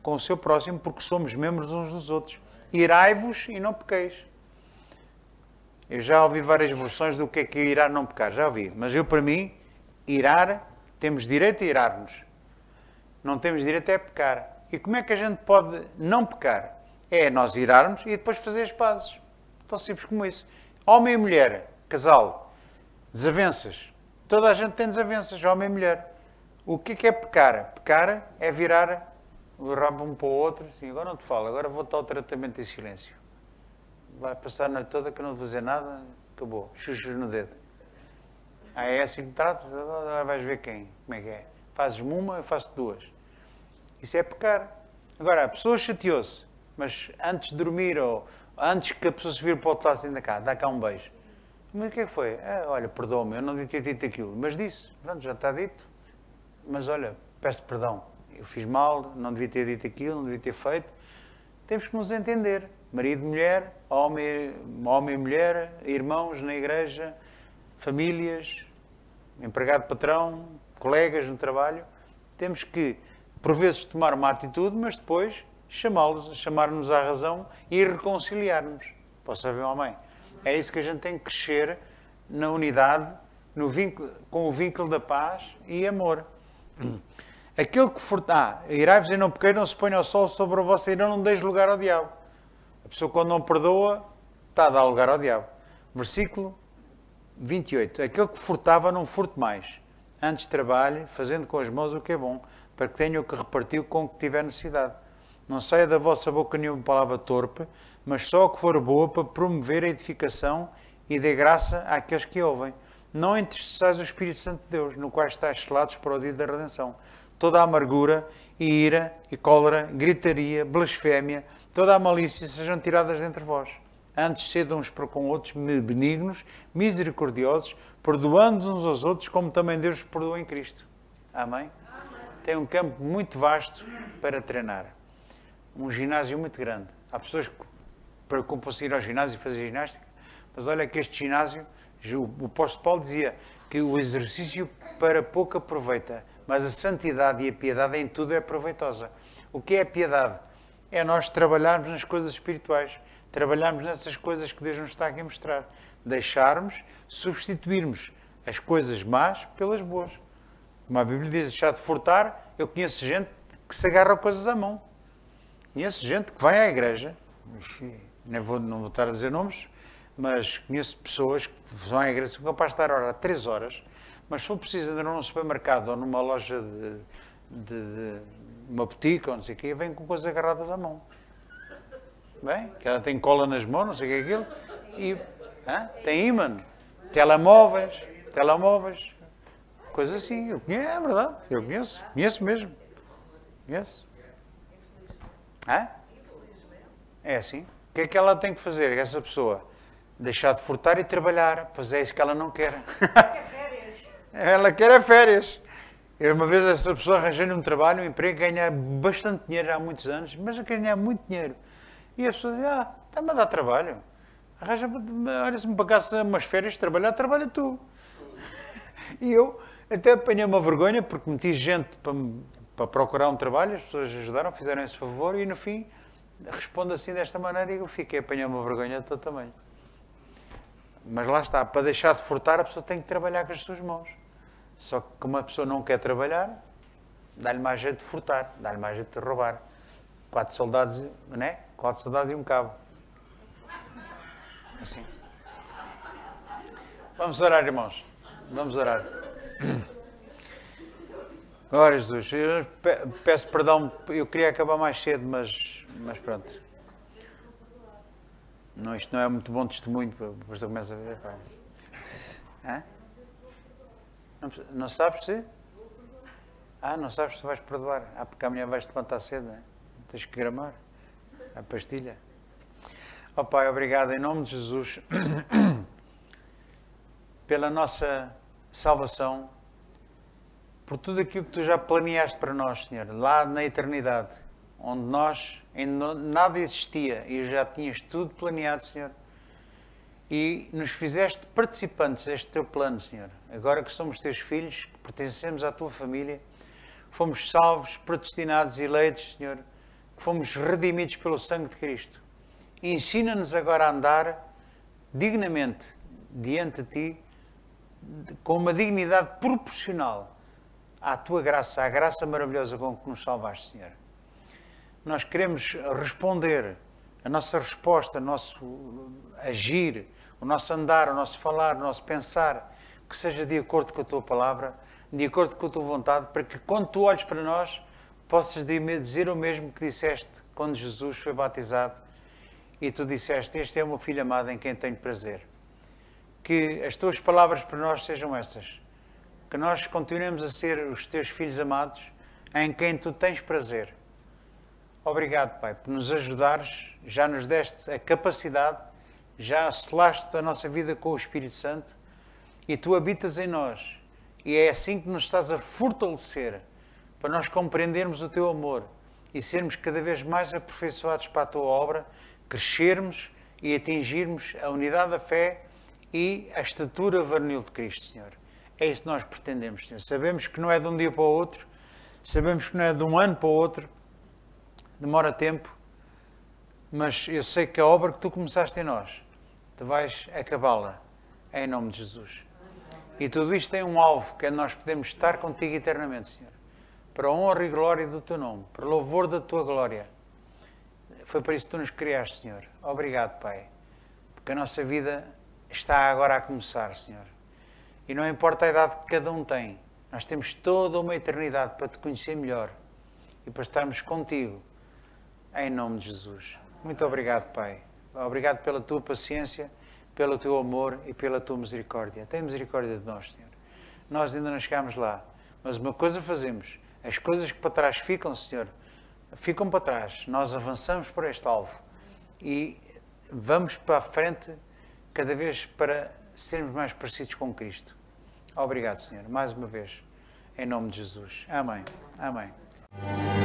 com o seu próximo, porque somos membros uns dos outros. Irai-vos e não pequeis. Eu já ouvi várias versões do que é irar não pecar, já ouvi. Mas eu, para mim, irar, temos direito a irarmos. Não temos direito a pecar. E como é que a gente pode não pecar? É nós irarmos e depois fazer as pazes. Tão simples como isso. Homem e mulher, casal, desavenças. Toda a gente tem desavenças, homem e mulher. O que é pecar? Pecar é virar o rabo um para o outro. Assim, agora não te falo, agora vou dar o tratamento em silêncio. Vai passar a noite toda que eu não vou dizer nada, acabou. Chuchos no dedo. É assim que tratas, agora vais ver quem, como é que é. Fazes-me uma, eu faço duas. Isso é pecar. Agora, a pessoa chateou-se, mas antes de dormir ou antes que a pessoa se vire para o outro lado, ainda cá, dá cá um beijo. Mas o que é que foi? Olha, perdoa-me, eu não devia ter dito aquilo. Mas disse, pronto, já está dito. Mas olha, peço perdão. Eu fiz mal, não devia ter dito aquilo, não devia ter feito. Temos que nos entender. Marido, mulher, homem e mulher, irmãos na igreja, famílias, empregado, patrão, colegas no trabalho. Temos que, por vezes, tomar uma atitude, mas depois chamá-los, chamar-nos à razão e reconciliar-nos. Posso haver um amém? É isso que a gente tem que crescer na unidade, no vínculo, com o vínculo da paz e amor. Aquele que furtar, irai-vos e não pequeis, não se ponha o sol sobre a vossa ira, não deis lugar ao diabo. A pessoa, quando não perdoa, está a dar lugar ao diabo. Versículo 28. Aquele que furtava, não furte mais. Antes trabalhe, fazendo com as mãos o que é bom, para que tenha o que repartir com o que tiver necessidade. Não saia da vossa boca nenhuma palavra torpe, mas só o que for boa para promover a edificação e dê graça àqueles que ouvem. Não entristeçais o Espírito Santo de Deus, no qual estáis selados para o dia da redenção. Toda a amargura, e ira, e cólera, gritaria, blasfémia, toda a malícia sejam tiradas dentre vós. Antes sede uns para com outros benignos, misericordiosos, perdoando uns aos outros, como também Deus vos perdoa em Cristo. Amém? Tem um campo muito vasto para treinar. Um ginásio muito grande. Há pessoas que preocupam-se ir ao ginásio e fazer ginástica, mas olha que este ginásio, o apóstolo Paulo dizia que o exercício para pouco aproveita, mas a santidade e a piedade em tudo é proveitosa. O que é a piedade? É nós trabalharmos nas coisas espirituais, trabalharmos nessas coisas que Deus nos está aqui a mostrar. Deixarmos, substituirmos as coisas más pelas boas. Como a Bíblia diz, deixar de furtar. Eu conheço gente que se agarra a coisas à mão. Conheço gente que vai à igreja, não vou estar a dizer nomes, mas conheço pessoas que vão à igreja, são capazes de estar a orar 3 horas, mas se for preciso andar num supermercado ou numa loja de uma boutique ou não sei o quê, vêm com coisas agarradas à mão. Bem, que ela tem cola nas mãos, não sei o que é aquilo, e tem ímã, telemóveis, coisas assim. Eu conheço, é verdade, eu conheço mesmo. Conheço. É assim. O que é que ela tem que fazer, essa pessoa? Deixar de furtar e trabalhar. Pois é isso que ela não quer. Ela quer é férias. Eu, uma vez essa pessoa arranjou-lhe um trabalho, um emprego, ganhar bastante dinheiro há muitos anos, mas eu quero ganhar muito dinheiro. E a pessoa diz, está-me a dar trabalho. Olha-se-me para cá umas férias, trabalha tu. E eu até apanhei uma vergonha, porque meti gente para procurar um trabalho, as pessoas ajudaram, fizeram esse favor, e no fim respondo assim desta maneira e eu fiquei a apanhar uma vergonha de todo tamanho. Mas lá está, para deixar de furtar a pessoa tem que trabalhar com as suas mãos. Só que como a pessoa não quer trabalhar, dá-lhe mais jeito de furtar, dá-lhe mais jeito de roubar. 4 soldados, não é? 4 soldados e um cabo. Assim. Vamos orar, irmãos. Vamos orar. Glória a Jesus. Eu peço perdão, eu queria acabar mais cedo, mas pronto. Não, isto não é muito bom testemunho, depois eu começo a ver. Não sabes se? Não sabes se vais perdoar. Porque amanhã vais-te levantar cedo, não é? Tens que gramar a pastilha. Ó Pai, obrigado em nome de Jesus pela nossa salvação, por tudo aquilo que Tu já planeaste para nós, Senhor, lá na eternidade, onde nós ainda nada existia e já tinhas tudo planeado, Senhor, e nos fizeste participantes deste Teu plano, Senhor. Agora que somos Teus filhos, que pertencemos à Tua família, fomos salvos, predestinados e eleitos, Senhor, que fomos redimidos pelo sangue de Cristo. E ensina-nos agora a andar dignamente diante de Ti, com uma dignidade proporcional à Tua graça, à graça maravilhosa com que nos salvaste, Senhor. Nós queremos responder, a nossa resposta, o nosso agir, o nosso andar, o nosso falar, o nosso pensar, que seja de acordo com a Tua palavra, de acordo com a Tua vontade, para que quando Tu olhes para nós, possas dizer o mesmo que disseste quando Jesus foi batizado e Tu disseste, este é o meu Filho amado em quem tenho prazer. Que as Tuas palavras para nós sejam essas. Que nós continuemos a ser os Teus filhos amados em quem Tu tens prazer. Obrigado, Pai, por nos ajudares, já nos deste a capacidade, já selaste a nossa vida com o Espírito Santo e Tu habitas em nós. E é assim que nos estás a fortalecer, para nós compreendermos o Teu amor e sermos cada vez mais aperfeiçoados para a Tua obra, crescermos e atingirmos a unidade da fé e a estatura varonil de Cristo, Senhor. É isso que nós pretendemos, Senhor. Sabemos que não é de um dia para o outro, sabemos que não é de um ano para o outro, demora tempo, mas eu sei que a obra que tu começaste em nós, tu vais acabá-la, em nome de Jesus. E tudo isto tem um alvo, que é nós podemos estar contigo eternamente, Senhor. Para a honra e glória do teu nome, para louvor da tua glória. Foi para isso que tu nos criaste, Senhor. Obrigado, Pai. Porque a nossa vida está agora a começar, Senhor. E não importa a idade que cada um tem, nós temos toda uma eternidade para te conhecer melhor e para estarmos contigo, em nome de Jesus. Muito obrigado, Pai. Obrigado pela tua paciência, pelo teu amor e pela tua misericórdia. Tem misericórdia de nós, Senhor. Nós ainda não chegámos lá, mas uma coisa fazemos. As coisas que para trás ficam, Senhor, ficam para trás. Nós avançamos por este alvo e vamos para a frente cada vez para sermos mais parecidos com Cristo. Obrigado, Senhor, mais uma vez, em nome de Jesus. Amém. Amém.